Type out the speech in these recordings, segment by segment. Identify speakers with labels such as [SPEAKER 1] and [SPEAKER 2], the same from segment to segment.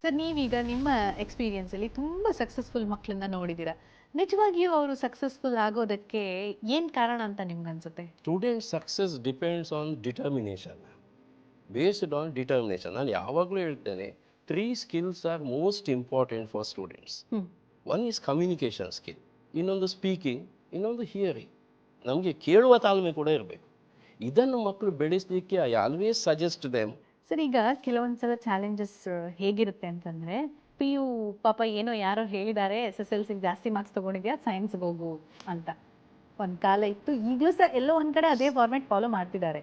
[SPEAKER 1] Sir ನೀವೀಗ ನಿಮ್ಮ ಎಕ್ಸ್ಪೀರಿಯನ್ಸಲ್ಲಿ ತುಂಬ ಸಕ್ಸಸ್ಫುಲ್ ಮಕ್ಕಳನ್ನ ನೋಡಿದ್ದೀರಾ. ನಿಜವಾಗಿಯೂ ಅವರು ಸಕ್ಸಸ್ಫುಲ್ ಆಗೋದಕ್ಕೆ ಏನು ಕಾರಣ ಅಂತ ನಿಮ್ಗನ್ಸುತ್ತೆ?
[SPEAKER 2] Student success depends on determination, based on determination. ನಾನು ಯಾವಾಗಲೂ ಹೇಳ್ತೇನೆ, 3 skills are most important for students. One is communication skill, ಇನ್ನೊಂದು ಸ್ಪೀಕಿಂಗ್, ಇನ್ನೊಂದು ಹಿಯರಿಂಗ್. ನಮಗೆ ಕೇಳುವ ತಾಳ್ಮೆ ಕೂಡ ಇರಬೇಕು. ಇದನ್ನು ಮಕ್ಕಳು ಬೆಳೆಸಲಿಕ್ಕೆ I always suggest them.
[SPEAKER 1] Sir ಈಗ ಕೆಲವೊಂದ್ಸಲ ಚಾಲೆಂಜಸ್ ಹೇಗಿರುತ್ತೆ ಅಂತಂದ್ರೆ, ಪಿ ಯು ಪಾಪ ಏನೋ ಯಾರೋ ಹೇಳಿದ್ದಾರೆ SSLC ಜಾಸ್ತಿ ಮಾರ್ಕ್ಸ್ ತಗೊಂಡಿದ್ಯಾ ಸೈನ್ಸ್ಗೆ ಹೋಗು ಅಂತ ಒಂದು ಕಾಲ ಇತ್ತು. ಈಗಲೂ ಸಹ ಎಲ್ಲೋ ಒಂದ್ ಕಡೆ ಅದೇ ಫಾರ್ಮೆಟ್ ಫಾಲೋ ಮಾಡ್ತಿದ್ದಾರೆ.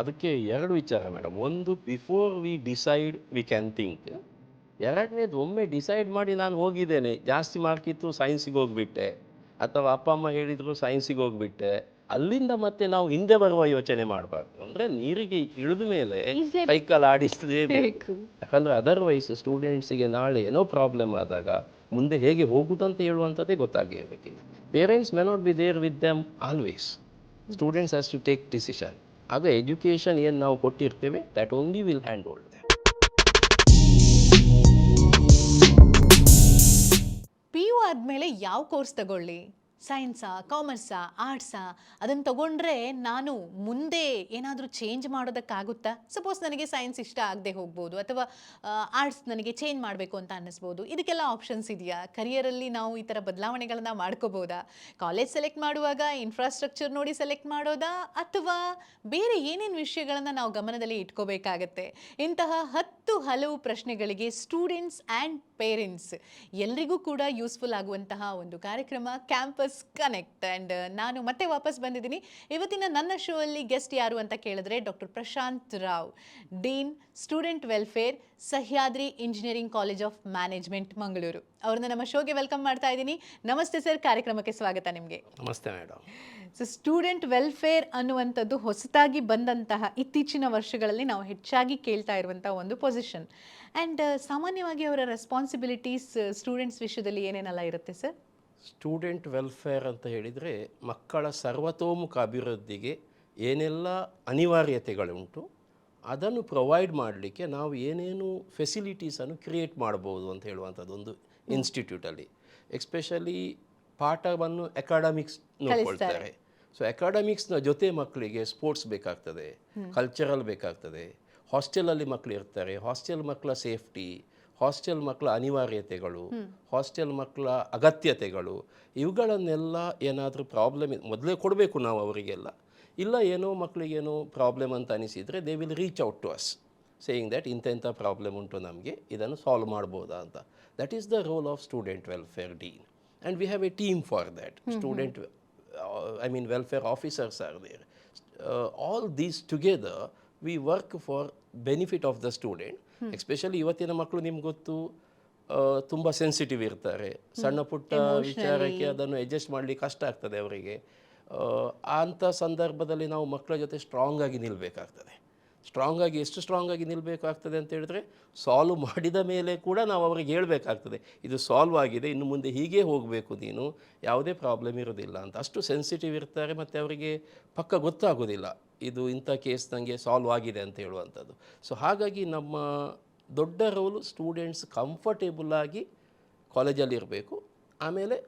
[SPEAKER 2] ಅದಕ್ಕೆ ಎರಡು ವಿಚಾರ ಮೇಡಮ್. ಒಂದು, before we decide we can think. ಎರಡನೇದು, ಒಮ್ಮೆ ಡಿಸೈಡ್ ಮಾಡಿ ನಾನು ಹೋಗಿದ್ದೇನೆ, ಜಾಸ್ತಿ ಮಾರ್ಕ್ ಇತ್ತು ಸೈನ್ಸಿಗೆ ಹೋಗ್ಬಿಟ್ಟೆ, ಅಥವಾ ಅಪ್ಪ ಅಮ್ಮ ಹೇಳಿದ್ರು ಸೈನ್ಸಿಗೆ ಹೋಗ್ಬಿಟ್ಟೆ, ಅಲ್ಲಿಂದ ಮತ್ತೆ ನಾವು ಹಿಂದೆ ಬರುವ ಯೋಚನೆ ಮಾಡಬಾರ್ದು. ಅಂದರೆ ನೀರಿಗೆ ಇಳಿದ ಮೇಲೆ ಕೈಕಾಲು ಆಡಿಸಲೇಬೇಕು. ಯಾಕಂದರೆ ಅದರ್ವೈಸ್ ಸ್ಟೂಡೆಂಟ್ಸಿಗೆ ನಾಳೆ ಏನೋ ಪ್ರಾಬ್ಲಮ್ ಆದಾಗ ಮುಂದೆ ಹೇಗೆ ಹೋಗುದಂತ ಹೇಳುವಂಥದ್ದೇ ಗೊತ್ತಾಗಿರಬೇಕು. Parents may not be there with them always. Students has to take decision. ಆಗ ಎಜುಕೇಷನ್ ಏನು ನಾವು ಕೊಟ್ಟಿರ್ತೇವೆ that only will hand hold.
[SPEAKER 1] P U ಆದಮೇಲೆ ಯಾವ ಕೋರ್ಸ್ ತಗೊಳ್ಳಿ? ಸೈನ್ಸಾ, ಕಾಮರ್ಸಾ, ಆರ್ಟ್ಸಾ? ಅದನ್ನು ತಗೊಂಡ್ರೆ ನಾನು ಮುಂದೆ ಏನಾದರೂ ಚೇಂಜ್ ಮಾಡೋದಕ್ಕಾಗುತ್ತಾ? ಸಪೋಸ್ ನನಗೆ ಸೈನ್ಸ್ ಇಷ್ಟ ಆಗದೆ ಹೋಗ್ಬೋದು, ಅಥವಾ ಆರ್ಟ್ಸ್ ನನಗೆ ಚೇಂಜ್ ಮಾಡಬೇಕು ಅಂತ ಅನ್ನಿಸ್ಬೋದು. ಇದಕ್ಕೆಲ್ಲ ಆಪ್ಷನ್ಸ್ ಇದೆಯಾ? ಕರಿಯರಲ್ಲಿ ನಾವು ಈ ಥರ ಬದಲಾವಣೆಗಳನ್ನ ಮಾಡ್ಕೋಬೋದಾ? ಕಾಲೇಜ್ ಸೆಲೆಕ್ಟ್ ಮಾಡುವಾಗ ಇನ್ಫ್ರಾಸ್ಟ್ರಕ್ಚರ್ ನೋಡಿ ಸೆಲೆಕ್ಟ್ ಮಾಡೋದಾ, ಅಥವಾ ಬೇರೆ ಏನೇನು ವಿಷಯಗಳನ್ನು ನಾವು ಗಮನದಲ್ಲಿ ಇಟ್ಕೋಬೇಕಾಗತ್ತೆ? ಇಂತಹ ಹಲವು ಪ್ರಶ್ನೆಗಳಿಗೆ ಸ್ಟೂಡೆಂಟ್ಸ್ ಆ್ಯಂಡ್ ಪೇರೆಂಟ್ಸ್ ಎಲ್ರಿಗೂ ಕೂಡ ಯೂಸ್ಫುಲ್ ಆಗುವಂತಹ ಒಂದು ಕಾರ್ಯಕ್ರಮ ಕ್ಯಾಂಪಸ್ ಕನೆಕ್ಟ್. ಆ್ಯಂಡ್ ನಾನು ಮತ್ತೆ ವಾಪಸ್ ಬಂದಿದ್ದೀನಿ. ಇವತ್ತಿನ ನನ್ನ ಶೋ ಅಲ್ಲಿ ಗೆಸ್ಟ್ ಯಾರು ಅಂತ ಕೇಳಿದ್ರೆ doctor Prashant Rao, dean student welfare, Sahyadri engineering college of management, Mangaluru. ಅವ್ರನ್ನ ನಮ್ಮ ಶೋಗೆ ವೆಲ್ಕಮ್ ಮಾಡ್ತಾ ಇದ್ದೀನಿ. ನಮಸ್ತೆ ಸರ್, ಕಾರ್ಯಕ್ರಮಕ್ಕೆ ಸ್ವಾಗತ ನಿಮಗೆ.
[SPEAKER 2] ನಮಸ್ತೆ ಮೇಡಮ್.
[SPEAKER 1] ಸೊ ಸ್ಟೂಡೆಂಟ್ ವೆಲ್ಫೇರ್ ಅನ್ನುವಂಥದ್ದು ಹೊಸದಾಗಿ ಬಂದಂತಹ ಇತ್ತೀಚಿನ ವರ್ಷಗಳಲ್ಲಿ ನಾವು ಹೆಚ್ಚಾಗಿ ಕೇಳ್ತಾ ಇರುವಂಥ ಒಂದು ಪೊಸಿಷನ್. ಆ್ಯಂಡ್ ಸಾಮಾನ್ಯವಾಗಿ ಅವರ ರೆಸ್ಪಾನ್ಸಿಬಿಲಿಟೀಸ್ ಸ್ಟೂಡೆಂಟ್ಸ್ ವಿಷಯದಲ್ಲಿ ಏನೇನೆಲ್ಲ ಇರುತ್ತೆ ಸರ್?
[SPEAKER 2] ಸ್ಟೂಡೆಂಟ್ ವೆಲ್ಫೇರ್ ಅಂತ ಹೇಳಿದರೆ ಮಕ್ಕಳ ಸರ್ವತೋಮುಖ ಅಭಿವೃದ್ಧಿಗೆ ಏನೆಲ್ಲ ಅನಿವಾರ್ಯತೆಗಳುಂಟು ಅದನ್ನು ಪ್ರೊವೈಡ್ ಮಾಡಲಿಕ್ಕೆ ನಾವು ಏನೇನು ಫೆಸಿಲಿಟೀಸನ್ನು ಕ್ರಿಯೇಟ್ ಮಾಡ್ಬೋದು ಅಂತ ಹೇಳುವಂಥದ್ದು ಒಂದು ಇನ್ಸ್ಟಿಟ್ಯೂಟಲ್ಲಿ. ಎಸ್ಪೆಷಲಿ ಪಾಠವನ್ನು ಅಕಾಡೆಮಿಕ್ಸ್ ನೋಡ್ಕೊಳ್ತಾರೆ. ಸೊ ಅಕಾಡೆಮಿಕ್ಸ್ನ ಜೊತೆ ಮಕ್ಕಳಿಗೆ ಸ್ಪೋರ್ಟ್ಸ್ ಬೇಕಾಗ್ತದೆ, ಕಲ್ಚರಲ್ ಬೇಕಾಗ್ತದೆ. ಹಾಸ್ಟೆಲಲ್ಲಿ ಮಕ್ಕಳು ಇರ್ತಾರೆ, ಹಾಸ್ಟೆಲ್ ಮಕ್ಕಳ ಸೇಫ್ಟಿ, ಹಾಸ್ಟೆಲ್ ಮಕ್ಕಳ ಅನಿವಾರ್ಯತೆಗಳು, ಹಾಸ್ಟೆಲ್ ಮಕ್ಕಳ ಅಗತ್ಯತೆಗಳು, ಇವುಗಳನ್ನೆಲ್ಲ ಏನಾದರೂ ಪ್ರಾಬ್ಲಮ್ ಮೊದಲೇ ಕೊಡಬೇಕು ನಾವು ಅವರಿಗೆಲ್ಲ. ಇಲ್ಲ ಏನೋ ಮಕ್ಕಳಿಗೇನೋ ಪ್ರಾಬ್ಲಮ್ ಅಂತ ಅನಿಸಿದರೆ they will reach out to us saying that ಇಂಥ ಪ್ರಾಬ್ಲಮ್ ಉಂಟು ನಮಗೆ, ಇದನ್ನು ಸಾಲ್ವ್ ಮಾಡ್ಬೋದಾ ಅಂತ. That is the role of student welfare dean. And we have a team for that. Student, welfare officers are there. All these together, we work for benefit of the student. Especially ಇವತ್ತಿನ ಮಕ್ಕಳು ನಿಮ್ಗೆ ಗೊತ್ತು, ತುಂಬ sensitive ಇರ್ತಾರೆ. ಸಣ್ಣ ಪುಟ್ಟ ವಿಚಾರಕ್ಕೆ ಅದನ್ನು ಅಡ್ಜಸ್ಟ್ ಮಾಡಲಿಕ್ಕೆ ಕಷ್ಟ ಆಗ್ತದೆ ಅವರಿಗೆ. ಅಂಥ ಸಂದರ್ಭದಲ್ಲಿ ನಾವು ಮಕ್ಕಳ ಜೊತೆ ಸ್ಟ್ರಾಂಗ್ ಆಗಿ ನಿಲ್ಲಬೇಕಾಗ್ತದೆ. ಎಷ್ಟು ಸ್ಟ್ರಾಂಗ್ ಆಗಿ ನಿಲ್ಲಬೇಕಾಗ್ತದೆ ಅಂತ ಹೇಳಿದ್ರೆ, ಸಾಲ್ವ್ ಮಾಡಿದ ಮೇಲೆ ಕೂಡ ನಾವು ಅವ್ರಿಗೆ ಹೇಳಬೇಕಾಗ್ತದೆ, ಇದು ಸಾಲ್ವ್ ಆಗಿದೆ, ಇನ್ನು ಮುಂದೆ ಹೀಗೆ ಹೋಗಬೇಕು, ನೀನು ಯಾವುದೇ ಪ್ರಾಬ್ಲಮ್ ಇರೋದಿಲ್ಲ ಅಂತ. ಅಷ್ಟು ಸೆನ್ಸಿಟಿವ್ ಇರ್ತಾರೆ. ಮತ್ತು ಅವರಿಗೆ ಪಕ್ಕ ಗೊತ್ತಾಗೋದಿಲ್ಲ ಇದು ಇಂಥ ಕೇಸ್ ನನಗೆ ಸಾಲ್ವ್ ಆಗಿದೆ ಅಂತ ಹೇಳುವಂಥದ್ದು. ಸೊ ಹಾಗಾಗಿ ನಮ್ಮ ದೊಡ್ಡ ರೋಲು ಸ್ಟೂಡೆಂಟ್ಸ್ ಕಂಫರ್ಟೇಬಲ್ ಆಗಿ ಕಾಲೇಜಲ್ಲಿ ಇರಬೇಕು. ಆಮೇಲೆ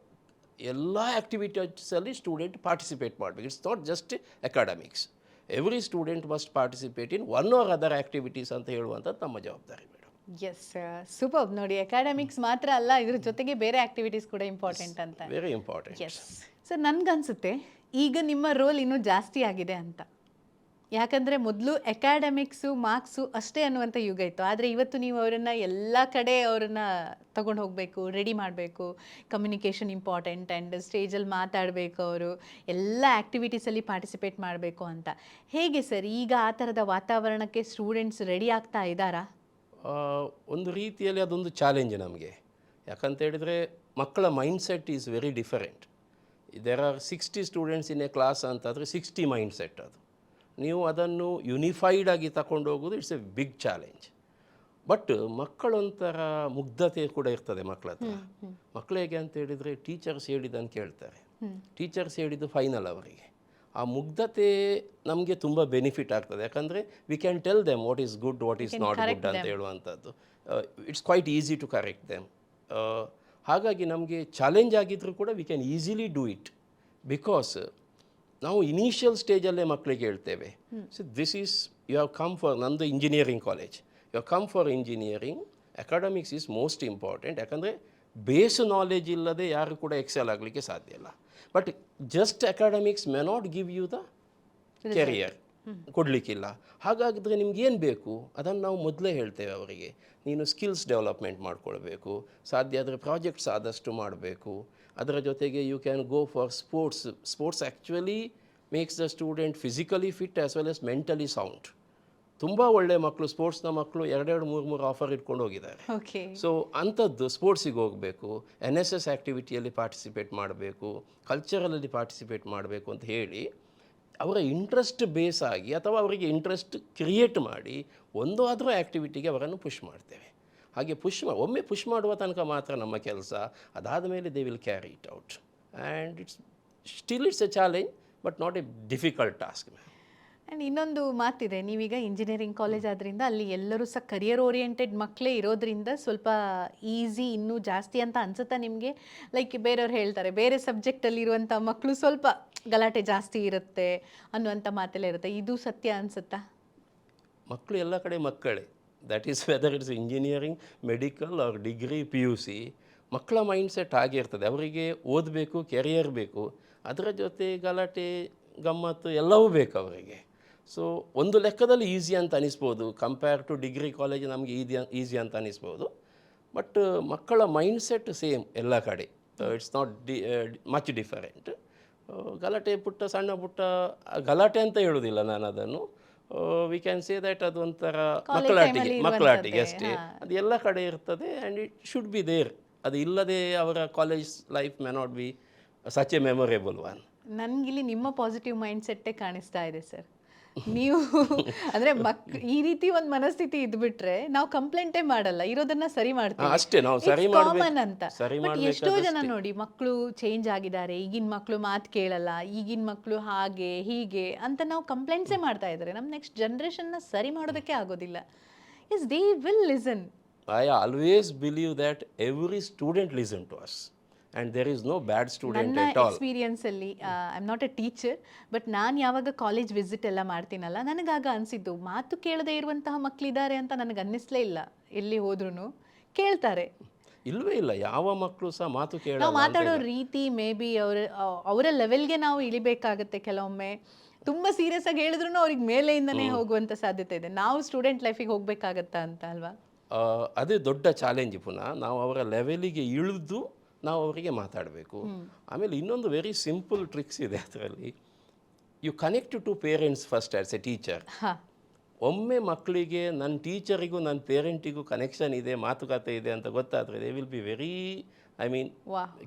[SPEAKER 2] ಎಲ್ಲ ಆ್ಯಕ್ಟಿವಿಟೀಸಲ್ಲಿ ಸ್ಟೂಡೆಂಟ್ ಪಾರ್ಟಿಸಿಪೇಟ್ ಮಾಡಬೇಕು. It's not just academics. Every student must participate in one or other activities ಅಂತ ಹೇಳುವಂಥದ್ದು ನಮ್ಮ ಜವಾಬ್ದಾರಿ ಮೇಡಮ್.
[SPEAKER 1] Yes, super. ನೋಡಿ, ಅಕಾಡೆಮಿಕ್ಸ್ ಮಾತ್ರ ಅಲ್ಲ, ಇದ್ರ ಜೊತೆಗೆ ಬೇರೆ ಆಕ್ಟಿವಿಟೀಸ್ ಕೂಡ ಇಂಪಾರ್ಟೆಂಟ್ ಅಂತ.
[SPEAKER 2] Very important.
[SPEAKER 1] ಎಸ್ ಸರ್, ನನ್ಗನ್ಸುತ್ತೆ ಈಗ ನಿಮ್ಮ ರೋಲ್ ಇನ್ನೂ ಜಾಸ್ತಿ ಆಗಿದೆ ಅಂತ. ಯಾಕಂದರೆ ಮೊದಲು ಅಕಾಡೆಮಿಕ್ಸು ಮಾರ್ಕ್ಸು ಅಷ್ಟೇ ಅನ್ನುವಂಥ ಯುಗ ಇತ್ತು. ಆದರೆ ಇವತ್ತು ನೀವು ಅವರನ್ನು ಎಲ್ಲ ಕಡೆ ಅವರನ್ನು ತಗೊಂಡು ಹೋಗಬೇಕು, ರೆಡಿ ಮಾಡಬೇಕು. ಕಮ್ಯುನಿಕೇಷನ್ ಇಂಪಾರ್ಟೆಂಟ್, ಆ್ಯಂಡ್ ಸ್ಟೇಜಲ್ಲಿ ಮಾತಾಡಬೇಕು, ಅವರು ಎಲ್ಲ ಆ್ಯಕ್ಟಿವಿಟೀಸಲ್ಲಿ ಪಾರ್ಟಿಸಿಪೇಟ್ ಮಾಡಬೇಕು ಅಂತ. ಹೇಗೆ ಸರ್ ಈಗ ಆ ಥರದ ವಾತಾವರಣಕ್ಕೆ ಸ್ಟೂಡೆಂಟ್ಸ್ ರೆಡಿ ಆಗ್ತಾ ಇದ್ದಾರಾ?
[SPEAKER 2] ಒಂದು ರೀತಿಯಲ್ಲಿ ಅದೊಂದು ಚಾಲೆಂಜ್ ನಮಗೆ. ಯಾಕಂತ ಹೇಳಿದರೆ ಮಕ್ಕಳ mindset is very different. There are 60 students in a class ಅಂತಾದರೆ 60 ಮೈಂಡ್ಸೆಟ್. ಅದು ನೀವು ಅದನ್ನು ಯುನಿಫೈಡ್ ಆಗಿ ತಗೊಂಡು ಹೋಗೋದು it's a big challenge. But ಮಕ್ಕಳೊಂಥರ ಮುಗ್ಧತೆ ಕೂಡ ಇರ್ತದೆ ಮಕ್ಕಳ ಹತ್ರ. ಮಕ್ಕಳು ಹೇಗೆ ಅಂತ ಹೇಳಿದರೆ ಟೀಚರ್ಸ್ ಹೇಳಿದ್ದನ್ನು ಕೇಳ್ತಾರೆ, ಟೀಚರ್ಸ್ ಹೇಳಿದ್ದು ಫೈನಲ್ ಅವರಿಗೆ. ಆ ಮುಗ್ಧತೆ ನಮಗೆ ತುಂಬ ಬೆನಿಫಿಟ್ ಆಗ್ತದೆ. ಯಾಕಂದರೆ we can tell them what is good, what is not good ಅಂತ ಹೇಳುವಂಥದ್ದು. It's quite easy to correct them. ಹಾಗಾಗಿ ನಮಗೆ ಚಾಲೆಂಜ್ ಆಗಿದ್ದರೂ ಕೂಡ we can easily do it, because ನಾವು ಇನಿಷಿಯಲ್ ಸ್ಟೇಜಲ್ಲೇ ಮಕ್ಕಳಿಗೆ ಹೇಳ್ತೇವೆ, so this is you have come for, ನಂದು engineering college, you have come for engineering, academics is most important. ಯಾಕಂದರೆ ಬೇಸ್ ನಾಲೆಜ್ ಇಲ್ಲದೆ ಯಾರು ಕೂಡ ಎಕ್ಸೆಲ್ ಆಗಲಿಕ್ಕೆ ಸಾಧ್ಯ ಇಲ್ಲ. But just academics may not give you the career, ಕೊಡಲಿಕ್ಕಿಲ್ಲ. ಹಾಗಾಗಿದ್ರೆ ನಿಮ್ಗೇನು ಬೇಕು ಅದನ್ನು ನಾವು ಮೊದಲೇ ಹೇಳ್ತೇವೆ ಅವರಿಗೆ. ನೀನು ಸ್ಕಿಲ್ಸ್ ಡೆವಲಪ್ಮೆಂಟ್ ಮಾಡ್ಕೊಳ್ಬೇಕು, ಸಾಧ್ಯ ಆದರೆ ಪ್ರಾಜೆಕ್ಟ್ಸ್ ಆದಷ್ಟು ಮಾಡಬೇಕು. ಅದರ ಜೊತೆಗೆ you can go for sports. Sports actually makes the student physically fit as well as mentally sound. ತುಂಬ ಒಳ್ಳೆಯ ಮಕ್ಕಳು, ಸ್ಪೋರ್ಟ್ಸ್ನ ಮಕ್ಕಳು 2-3 ಆಫರ್ ಇಟ್ಕೊಂಡು ಹೋಗಿದ್ದಾರೆ.
[SPEAKER 1] ಓಕೆ.
[SPEAKER 2] ಸೊ ಅಂಥದ್ದು ಸ್ಪೋರ್ಟ್ಸಿಗೆ ಹೋಗಬೇಕು, NSS ಆ್ಯಕ್ಟಿವಿಟಿಯಲ್ಲಿ ಪಾರ್ಟಿಸಿಪೇಟ್ ಮಾಡಬೇಕು, ಕಲ್ಚರಲಲ್ಲಿ ಪಾರ್ಟಿಸಿಪೇಟ್ ಮಾಡಬೇಕು ಅಂತ ಹೇಳಿ ಅವರ ಇಂಟ್ರೆಸ್ಟ್ ಬೇಸ್ ಆಗಿ ಅಥವಾ ಅವರಿಗೆ ಇಂಟ್ರೆಸ್ಟ್ ಕ್ರಿಯೇಟ್ ಮಾಡಿ ಒಂದು ಆದರೂ ಆ್ಯಕ್ಟಿವಿಟಿಗೆ ಅವರನ್ನು ಪುಷ್ ಮಾಡ್ತೇವೆ. ಹಾಗೆ ಒಮ್ಮೆ ಪುಷ್ ಮಾಡುವ ತನಕ ಮಾತ್ರ ನಮ್ಮ ಕೆಲಸ, ಅದಾದ ಮೇಲೆ they will carry it out. And it's A challenge but not A difficult task.
[SPEAKER 1] And ಇನ್ನೊಂದು ಮಾತಿದೆ, ನೀವೀಗ ಇಂಜಿನಿಯರಿಂಗ್ ಕಾಲೇಜ್ ಆದ್ದರಿಂದ ಅಲ್ಲಿ ಎಲ್ಲರೂ ಸಹ ಕರಿಯರ್ ಓರಿಯೆಂಟೆಡ್ ಮಕ್ಕಳೇ ಇರೋದ್ರಿಂದ ಸ್ವಲ್ಪ ಈಸಿ ಇನ್ನೂ ಜಾಸ್ತಿ ಅಂತ ಅನ್ಸುತ್ತಾ ನಿಮಗೆ? ಲೈಕ್ ಬೇರೆಯವ್ರು ಹೇಳ್ತಾರೆ ಬೇರೆ ಸಬ್ಜೆಕ್ಟಲ್ಲಿ ಇರುವಂಥ ಮಕ್ಕಳು ಸ್ವಲ್ಪ ಗಲಾಟೆ ಜಾಸ್ತಿ ಇರುತ್ತೆ ಅನ್ನುವಂಥ ಮಾತೆಲ್ಲ ಇರುತ್ತೆ, ಇದು ಸತ್ಯ ಅನಿಸುತ್ತಾ?
[SPEAKER 2] ಮಕ್ಕಳು ಎಲ್ಲ ಕಡೆ ಮಕ್ಕಳೇ, that is whether it's engineering, medical R degree, PUC, ಮಕ್ಕಳ ಮೈಂಡ್ಸೆಟ್ ಆಗಿರ್ತದೆ. ಅವರಿಗೆ ಓದಬೇಕು, ಕೆರಿಯರ್ ಬೇಕು, ಅದರ ಜೊತೆ ಗಲಾಟೆ ಗಮ್ಮತ್ತು ಎಲ್ಲವೂ ಬೇಕು ಅವರಿಗೆ. ಸೊ ಒಂದು ಲೆಕ್ಕದಲ್ಲಿ ಈಸಿ ಅಂತ ಅನಿಸ್ಬೋದು, ಕಂಪೇರ್ ಟು ಡಿಗ್ರಿ ಕಾಲೇಜ್ ನಮಗೆ ಈಸಿ ಅಂತ ಅನಿಸ್ಬೋದು. ಬಟ್ ಮಕ್ಕಳ ಮೈಂಡ್ಸೆಟ್ ಸೇಮ್ ಎಲ್ಲ ಕಡೆ, ಇಟ್ಸ್ ನಾಟ್ ಮಚ್ ಡಿಫರೆಂಟ್. ಗಲಾಟೆ ಸಣ್ಣ ಪುಟ್ಟ ಗಲಾಟೆ ಅಂತ ಹೇಳೋದಿಲ್ಲ ನಾನು ಅದನ್ನು, ವಿ ಕ್ಯಾನ್ ಸೇ ದ್ಯಾಟ್ ಅದು ಒಂಥರ ಮಕ್ಕಳಾಟಿಗೆ ಅಷ್ಟೇ. ಅದು ಎಲ್ಲ ಕಡೆ ಇರ್ತದೆ and it should be there. ಅದು ಇಲ್ಲದೆ ಅವರ college life may not be such a memorable one.
[SPEAKER 1] ನನಗಿಲ್ಲಿ ನಿಮ್ಮ ಪಾಸಿಟಿವ್ ಮೈಂಡ್ಸೆಟ್ಟೇ ಕಾಣಿಸ್ತಾ ಇದೆ ಸರ್. ನೀವು ಅಂದರೆ ಈ ರೀತಿ ಒಂದು ಮನಸ್ಥಿತಿ ಇದ್ಬಿಟ್ರೆ ನಾವು ಕಂಪ್ಲೇಂಟೇ ಮಾಡಲ್ಲ, ಇರೋದನ್ನ ಸರಿ ಮಾಡ್ತೀವಿ
[SPEAKER 2] ಅಷ್ಟೇ. ನಾವು ಸರಿ
[SPEAKER 1] ಕಾಮನ್ ಅಂತ.
[SPEAKER 2] ಸರಿ
[SPEAKER 1] ಬಟ್ ಎಷ್ಟೋ ಜನ ನೋಡಿ ಮಕ್ಕಳು ಚೇಂಜ್ ಆಗಿದ್ದಾರೆ, ಈಗಿನ ಮಕ್ಕಳು ಮಾತು ಕೇಳಲ್ಲ, ಈಗಿನ ಮಕ್ಕಳು ಹಾಗೆ ಹೀಗೆ ಅಂತ ನಾವು ಕಂಪ್ಲೇಂಟ್ಸೇ ಮಾಡ್ತಾ ಇದ್ದಾರೆ. ನಮ್ಮ ನೆಕ್ಸ್ಟ್ ಜನ್ರೇಷನ್ನ ಸರಿ ಮಾಡೋದಕ್ಕೆ ಆಗೋದಿಲ್ಲ. Yes, they will listen.
[SPEAKER 2] I always believe that every student listen to us and there is no bad student
[SPEAKER 1] ನನ್ನ
[SPEAKER 2] at all.
[SPEAKER 1] ಎಕ್ಸ್ಪೀರಿಯನ್ಸಲ್ಲಿ I am not a teacher, but ನಾನು ಯಾವಾಗ ಕಾಲೇಜ್ ವಿಸಿಟ್ ಎಲ್ಲ ಮಾಡ್ತೀನಲ್ಲ, ನನಗಾಗ ಅನಿಸಿದ್ದು ಮಾತು ಕೇಳದೇ ಇರುವಂತಹ ಮಕ್ಕಳಿದ್ದಾರೆ ಅಂತ ನನಗೆ ಅನ್ನಿಸ್ಲೇ ಇಲ್ಲ. ಎಲ್ಲಿ ಹೋದ್ರೂ ಕೇಳ್ತಾರೆ.
[SPEAKER 2] ಇಲ್ಲವೇ ಇಲ್ಲ, ಯಾವ ಮಕ್ಕಳು ಸಹ ಮಾತು
[SPEAKER 1] ನಾವು
[SPEAKER 2] ಕೇಳಲ್ಲ.
[SPEAKER 1] ಮಾತಾಡೋ ರೀತಿ ಮೇ ಬಿ ಅವರ ಲೆವೆಲ್ಗೆ ನಾವು ಇಳಿಬೇಕಾಗತ್ತೆ. ಕೆಲವೊಮ್ಮೆ ತುಂಬ ಸೀರಿಯಸ್ ಆಗಿ ಹೇಳಿದ್ರು ಅವ್ರಿಗೆ ಮೇಲೆಯಿಂದನೇ ಹೋಗುವಂಥ ಸಾಧ್ಯತೆ ಇದೆ. ನಾವು ಸ್ಟೂಡೆಂಟ್ ಲೈಫಿಗೆ ಹೋಗ್ಬೇಕಾಗತ್ತಾ ಅಂತ ಅಲ್ವಾ?
[SPEAKER 2] ಅದೇ ದೊಡ್ಡ ಚಾಲೆಂಜ್. ಪುನಃ ನಾವು ಅವರ ಲೆವೆಲಿಗೆ ಇಳಿದು ನಾವು ಅವರಿಗೆ ಮಾತಾಡಬೇಕು. ಆಮೇಲೆ ಇನ್ನೊಂದು ವೆರಿ ಸಿಂಪಲ್ ಟ್ರಿಕ್ಸ್ ಇದೆ ಅದರಲ್ಲಿ. You connect to parents first as a teacher. ಒಮ್ಮೆ ಮಕ್ಕಳಿಗೆ ನನ್ನ ಟೀಚರಿಗೂ ನನ್ನ ಪೇರೆಂಟಿಗೂ ಕನೆಕ್ಷನ್ ಇದೆ, ಮಾತುಕತೆ ಇದೆ ಅಂತ ಗೊತ್ತಾದರೆ they will be very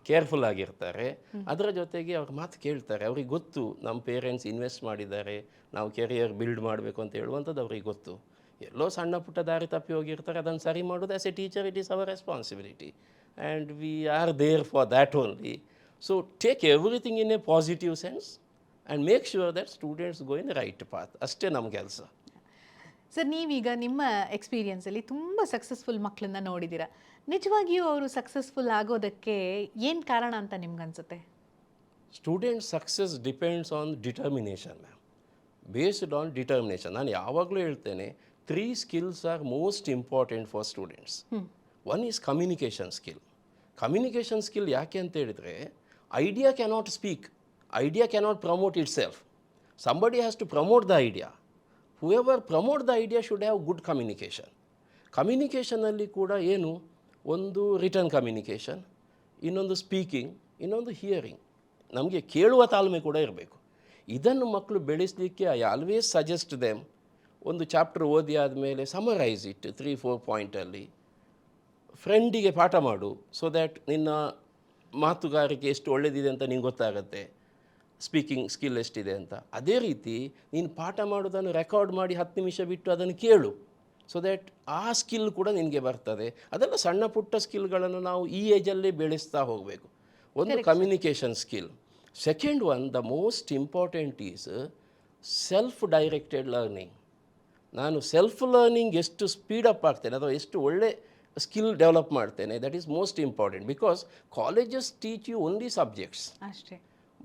[SPEAKER 2] careful ಆಗಿರ್ತಾರೆ. ಅದರ ಜೊತೆಗೆ ಅವ್ರ ಮಾತು ಕೇಳ್ತಾರೆ. ಅವ್ರಿಗೆ ಗೊತ್ತು ನಮ್ಮ ಪೇರೆಂಟ್ಸ್ ಇನ್ವೆಸ್ಟ್ ಮಾಡಿದ್ದಾರೆ, ನಾವು ಕೆರಿಯರ್ ಬಿಲ್ಡ್ ಮಾಡಬೇಕು ಅಂತ ಹೇಳುವಂಥದ್ದು ಅವ್ರಿಗೆ ಗೊತ್ತು. ಎಲ್ಲೋ ಸಣ್ಣ ಪುಟ್ಟ ದಾರಿ ತಪ್ಪಿ ಹೋಗಿರ್ತಾರೆ, ಅದನ್ನು ಸರಿ ಮಾಡೋದು as a teacher it is our responsibility and we are there for that only. So take everything in a positive sense and make sure that students go in right path. ಅಷ್ಟೇ ನಮ್ಮ ಕೆಲಸ.
[SPEAKER 1] ಸರ್, ನೀವೀಗ ನಿಮ್ಮ ಎಕ್ಸ್ಪೀರಿಯನ್ಸಲ್ಲಿ ತುಂಬ successful ಮಕ್ಕಳನ್ನ ನೋಡಿದ್ದೀರಾ. ನಿಜವಾಗಿಯೂ ಅವರು ಸಕ್ಸಸ್ಫುಲ್ ಆಗೋದಕ್ಕೆ ಏನು ಕಾರಣ ಅಂತ ನಿಮ್ಗನ್ಸುತ್ತೆ?
[SPEAKER 2] Student success depends on determination ma'am, based on determination. ನಾನು ಯಾವಾಗಲೂ ಹೇಳ್ತೇನೆ 3 skills are most important for students. One is communication skill. Communication skill ಯಾಕೆ ಅಂತ ಹೇಳಿದರೆ, idea cannot speak, idea cannot promote itself. Somebody has to promote the idea. Whoever promote the idea should have good communication. ಕಮ್ಯುನಿಕೇಷನಲ್ಲಿ ಕೂಡ ಏನು, ಒಂದು return communication, ಇನ್ನೊಂದು speaking, ಇನ್ನೊಂದು hearing. ನಮಗೆ ಕೇಳುವ ತಾಳ್ಮೆ ಕೂಡ ಇರಬೇಕು. ಇದನ್ನು ಮಕ್ಕಳು ಬೆಳೆಸಲಿಕ್ಕೆ ಐ ಆಲ್ವೇಸ್ ಸಜೆಸ್ಟ್ ದೆಮ್, ಒಂದು ಚಾಪ್ಟರ್ ಓದಿ ಆದಮೇಲೆ ಸಮರೈಸ್ ಇಟ್ 3-4 ಪಾಯಿಂಟಲ್ಲಿ, ಫ್ರೆಂಡಿಗೆ ಪಾಠ ಮಾಡು. ಸೊ ದ್ಯಾಟ್ ನಿನ್ನ ಮಾತುಗಾರಿಕೆ ಎಷ್ಟು ಒಳ್ಳೆಯದಿದೆ ಅಂತ ನಿಂಗೆ ಗೊತ್ತಾಗುತ್ತೆ, ಸ್ಪೀಕಿಂಗ್ ಸ್ಕಿಲ್ ಎಷ್ಟಿದೆ ಅಂತ. ಅದೇ ರೀತಿ ನೀನು ಪಾಠ ಮಾಡೋದನ್ನು ರೆಕಾರ್ಡ್ ಮಾಡಿ 10 ನಿಮಿಷ ಬಿಟ್ಟು ಅದನ್ನು ಕೇಳು. ಸೊ ದ್ಯಾಟ್ ಆ ಸ್ಕಿಲ್ ಕೂಡ ನಿನಗೆ ಬರ್ತದೆ. ಅದೆಲ್ಲ ಸಣ್ಣ ಪುಟ್ಟ ಸ್ಕಿಲ್ಗಳನ್ನು ನಾವು ಈ ಏಜಲ್ಲೇ ಬೆಳೆಸ್ತಾ ಹೋಗಬೇಕು. ಒಂದು communication skill. Second one, the most important is self directed learning. ನಾನು ಸೆಲ್ಫ್ ಲರ್ನಿಂಗ್ ಎಷ್ಟು ಸ್ಪೀಡಪ್ ಆಗ್ತೇನೆ ಅಥವಾ ಎಷ್ಟು ಒಳ್ಳೆ ಸ್ಕಿಲ್ ಡೆವಲಪ್ ಮಾಡ್ತೇನೆ, that is most important. Because colleges teach you only subjects,
[SPEAKER 1] ಅಷ್ಟೇ.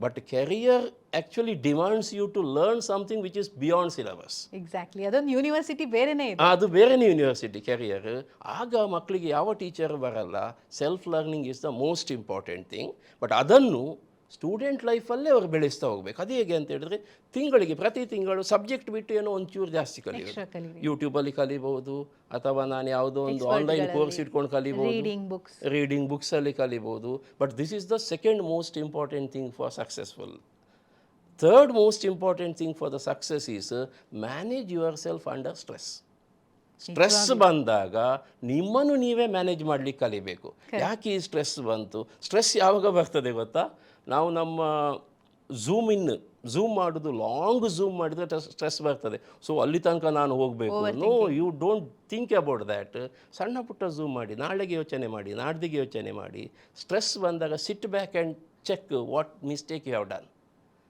[SPEAKER 2] But career actually demands you to learn something which is beyond syllabus.
[SPEAKER 1] Exactly, ಅದೊಂದು university ಬೇರೆನೇ ಇದೆ.
[SPEAKER 2] ಅದು ಬೇರೆನೇ ಯೂನಿವರ್ಸಿಟಿ ಕೆರಿಯರ್. ಆಗ ಮಕ್ಕಳಿಗೆ ಯಾವ ಟೀಚರ್ ಬರಲ್ಲ. Self learning is the most important thing. But ಅದನ್ನು ಸ್ಟೂಡೆಂಟ್ ಲೈಫಲ್ಲೇ ಅವ್ರು ಬೆಳೆಸ್ತಾ ಹೋಗ್ಬೇಕು. ಅದು ಹೇಗೆ ಅಂತ ಹೇಳಿದ್ರೆ, ಪ್ರತಿ ತಿಂಗಳು ಸಬ್ಜೆಕ್ಟ್ ಬಿಟ್ಟು ಏನೋ ಒಂಚೂರು ಜಾಸ್ತಿ ಕಲಿಬೇಕು. ಯೂಟ್ಯೂಬಲ್ಲಿ ಕಲಿಬಹುದು, ಅಥವಾ ನಾನು ಯಾವುದೋ ಒಂದು ಆನ್ಲೈನ್ ಕೋರ್ಸ್ ಇಟ್ಕೊಂಡು ಕಲಿಬಹುದು, ರೀಡಿಂಗ್ ಬುಕ್ಸಲ್ಲಿ ಕಲಿಬಹುದು. But this is the second most important thing for successful. Third most important thing for the success is manage yourself under stress. Stress ಬಂದಾಗ ನಿಮ್ಮನ್ನು ನೀವೇ ಮ್ಯಾನೇಜ್ ಮಾಡಲಿಕ್ಕೆ ಕಲಿಬೇಕು. ಯಾಕೆ ಈ ಸ್ಟ್ರೆಸ್ ಬಂತು? ಸ್ಟ್ರೆಸ್ ಯಾವಾಗ ಬರ್ತದೆ ಗೊತ್ತಾ? ನಾವು ನಮ್ಮ ಝೂಮ್ ಮಾಡೋದು, ಲಾಂಗ್ ಝೂಮ್ ಮಾಡಿದರೆ ಸ್ಟ್ರೆಸ್ ಬರ್ತದೆ. ಸೊ ಅಲ್ಲಿ ತನಕ ನಾನು ಹೋಗಬೇಕು. No, you don't think about that. ಸಣ್ಣ ಪುಟ್ಟ ಝೂಮ್ ಮಾಡಿ, ನಾಳೆಗೆ ಯೋಚನೆ ಮಾಡಿ, ನಾಡ್ದಿಗೆ ಯೋಚನೆ ಮಾಡಿ. ಸ್ಟ್ರೆಸ್ ಬಂದಾಗ sit back and check what mistake you have done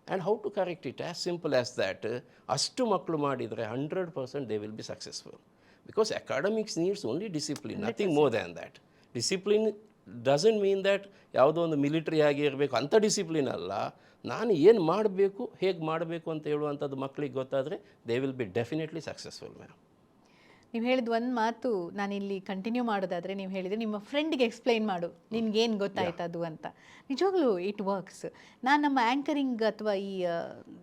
[SPEAKER 2] and how to correct it. As simple as that. ಅಷ್ಟು ಮಕ್ಕಳು ಮಾಡಿದರೆ 100% they will be successful. Because academics needs only discipline, nothing more than that. Discipline doesn't mean that ಯಾವುದೋ ಒಂದು military ಆಗಿ ಇರಬೇಕು ಅಂಥ discipline ಅಲ್ಲ. ನಾನು ಏನು ಮಾಡಬೇಕು, ಹೇಗೆ ಮಾಡಬೇಕು ಅಂತ ಹೇಳುವಂಥದ್ದು ಮಕ್ಕಳಿಗೆ ಗೊತ್ತಾದರೆ they will B definitely successful. Ma'am,
[SPEAKER 1] ನೀವು ಹೇಳಿದ ಒಂದು ಮಾತು ನಾನಿಲ್ಲಿ ಕಂಟಿನ್ಯೂ ಮಾಡೋದಾದರೆ, ನೀವು ಹೇಳಿದರೆ ನಿಮ್ಮ ಫ್ರೆಂಡ್ಗೆ ಎಕ್ಸ್ಪ್ಲೈನ್ ಮಾಡು, ನಿನ್ಗೇನು ಗೊತ್ತಾಯ್ತು ಅದು ಅಂತ. ನಿಜವಾಗ್ಲೂ ಇಟ್ ವರ್ಕ್ಸ್. ನಾನು ನಮ್ಮ ಆ್ಯಂಕರಿಂಗ್ ಅಥವಾ ಈ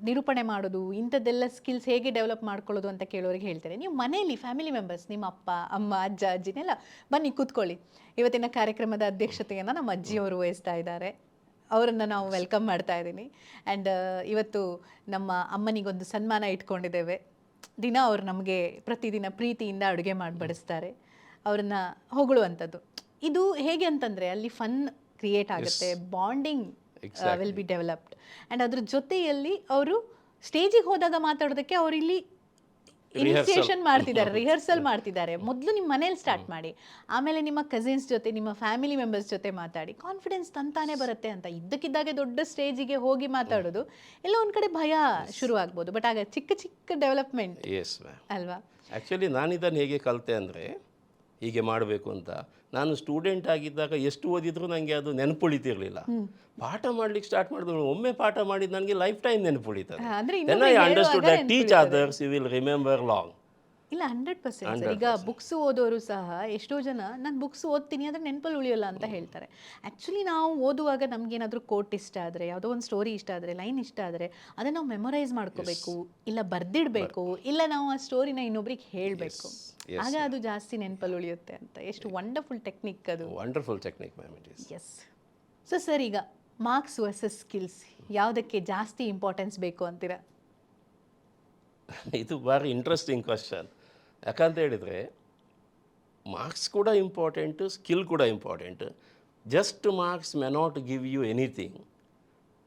[SPEAKER 1] ನಿರೂಪಣೆ ಮಾಡೋದು, ಇಂಥದ್ದೆಲ್ಲ ಸ್ಕಿಲ್ಸ್ ಹೇಗೆ ಡೆವಲಪ್ ಮಾಡ್ಕೊಳ್ಳೋದು ಅಂತ ಕೇಳೋರಿಗೆ ಹೇಳ್ತಾರೆ. ನೀವು ಮನೆಯಲ್ಲಿ ಫ್ಯಾಮಿಲಿ ಮೆಂಬರ್ಸ್, ನಿಮ್ಮ ಅಪ್ಪ ಅಮ್ಮ ಅಜ್ಜ ಅಜ್ಜಿನೆಲ್ಲ ಬನ್ನಿ ಕೂತ್ಕೊಳ್ಳಿ, ಇವತ್ತಿನ ಕಾರ್ಯಕ್ರಮದ ಅಧ್ಯಕ್ಷತೆಯನ್ನು ನಮ್ಮ ಅಜ್ಜಿಯವರು ವಹಿಸ್ತಾ ಇದ್ದಾರೆ, ಅವರನ್ನು ನಾವು ವೆಲ್ಕಮ್ ಮಾಡ್ತಾ ಇದ್ದೀನಿ. ಆ್ಯಂಡ್ ಇವತ್ತು ನಮ್ಮ ಅಮ್ಮನಿಗೊಂದು ಸನ್ಮಾನ ಇಟ್ಕೊಂಡಿದ್ದೇವೆ. ದಿನ ಅವ್ರು ನಮಗೆ ಪ್ರತಿದಿನ ಪ್ರೀತಿಯಿಂದ ಅಡುಗೆ ಮಾಡಿ ಬಡಿಸ್ತಾರೆ, ಅವರನ್ನು ಹೊಗಳುವಂಥದ್ದು. ಇದು ಹೇಗೆ ಅಂತಂದರೆ ಅಲ್ಲಿ ಫನ್ ಕ್ರಿಯೇಟ್ ಆಗುತ್ತೆ, bonding will be developed. And ಅದ್ರ ಜೊತೆಯಲ್ಲಿ ಅವರು ಸ್ಟೇಜಿಗೆ ಹೋದಾಗ ಮಾತಾಡೋದಕ್ಕೆ ಅವರು ಇಲ್ಲಿ ಇನಿಷಿಯೇಷನ್ ಮಾಡ್ತಿದ್ದಾರೆ, ರಿಹರ್ಸಲ್ ಮಾಡ್ತಿದ್ದಾರೆ. ಮೊದಲು ನಿಮ್ಮ ಮನೇಲಿ ಸ್ಟಾರ್ಟ್ ಮಾಡಿ, ಆಮೇಲೆ ನಿಮ್ಮ ಕಸಿನ್ಸ್ ಜೊತೆ, ನಿಮ್ಮ ಫ್ಯಾಮಿಲಿ ಮೆಂಬರ್ಸ್ ಜೊತೆ ಮಾತಾಡಿ, ಕಾನ್ಫಿಡೆನ್ಸ್ ತಂತಾನೆ ಬರುತ್ತೆ ಅಂತ. ಇದ್ದಕ್ಕಿದ್ದಾಗೆ ದೊಡ್ಡ ಸ್ಟೇಜಿಗೆ ಹೋಗಿ ಮಾತಾಡೋದು ಎಲ್ಲ ಒಂದು ಕಡೆ ಭಯ ಶುರು ಆಗ್ಬೋದು. ಬಟ್ ಆಗ ಚಿಕ್ಕ ಚಿಕ್ಕ ಡೆವಲಪ್ಮೆಂಟ್ ಅಲ್ವಾ?
[SPEAKER 2] ಆ್ಯಕ್ಚುಲಿ ನಾನು ಇದನ್ನು ಹೇಗೆ ಕಲಿತೆ ಅಂದರೆ, ಹೀಗೆ ಮಾಡಬೇಕು ಅಂತ. ನಾನು ಸ್ಟೂಡೆಂಟ್ ಆಗಿದ್ದಾಗ ಎಷ್ಟು ಓದಿದ್ರು ನನಗೆ ಅದು ನೆನಪುಳಿತಿರಲಿಲ್ಲ. ಪಾಠ ಮಾಡ್ಲಿಕ್ಕೆ ಸ್ಟಾರ್ಟ್ ಮಾಡಿದ್ರು, ಒಮ್ಮೆ ಪಾಠ ಮಾಡಿದ್ದು ನನಗೆ ಲೈಫ್ ಟೈಮ್ ನೆನಪುಳಿತದೆ. Then I understood that teach others, you will remember long.
[SPEAKER 1] ಇಲ್ಲ, 100%. ಈಗ ಬುಕ್ಸ್ ಓದೋರು ಸಹ ಎಷ್ಟೋ ಜನ ನಾನು ಬುಕ್ಸ್ ಓದ್ತೀನಿ ಅಂದರೆ ನೆನಪಲ್ಲಿ ಉಳಿಯೋಲ್ಲ ಅಂತ ಹೇಳ್ತಾರೆ. ಆ್ಯಕ್ಚುಲಿ ನಾವು ಓದುವಾಗ ನಮಗೇನಾದರೂ ಕೋಟ್ ಇಷ್ಟ ಆದರೆ, ಯಾವುದೋ ಒಂದು ಸ್ಟೋರಿ ಇಷ್ಟ ಆದರೆ, ಲೈನ್ ಇಷ್ಟ ಆದರೆ ಅದನ್ನು ನಾವು ಮೆಮೊರೈಸ್ ಮಾಡ್ಕೋಬೇಕು, ಇಲ್ಲ ಬರ್ದಿಡಬೇಕು, ಇಲ್ಲ ನಾವು ಆ ಸ್ಟೋರಿನ ಇನ್ನೊಬ್ರಿಗೆ ಹೇಳಬೇಕು. ಆಗ ಅದು ಜಾಸ್ತಿ ನೆನಪಲ್ಲಿ ಉಳಿಯುತ್ತೆ ಅಂತ. ಎಷ್ಟು ವಂಡರ್ಫುಲ್ ಟೆಕ್ನಿಕ್ ಅದು.
[SPEAKER 2] Wonderful technique ma'am it is.
[SPEAKER 1] Yes. So sir, ಈಗ ಮಾರ್ಕ್ಸ್ ವರ್ಸಸ್ ಸ್ಕಿಲ್ಸ್ ಯಾವುದಕ್ಕೆ ಜಾಸ್ತಿ ಇಂಪಾರ್ಟೆನ್ಸ್ ಬೇಕು ಅಂತೀರಾ?
[SPEAKER 2] ಇದು ಭಾರಿ ಇಂಟ್ರೆಸ್ಟಿಂಗ್ ಕ್ವಶನ್. ಯಾಕಂತ ಹೇಳಿದರೆ ಮಾರ್ಕ್ಸ್ ಕೂಡ ಇಂಪಾರ್ಟೆಂಟು, ಸ್ಕಿಲ್ ಕೂಡ important. Just marks may not give you anything,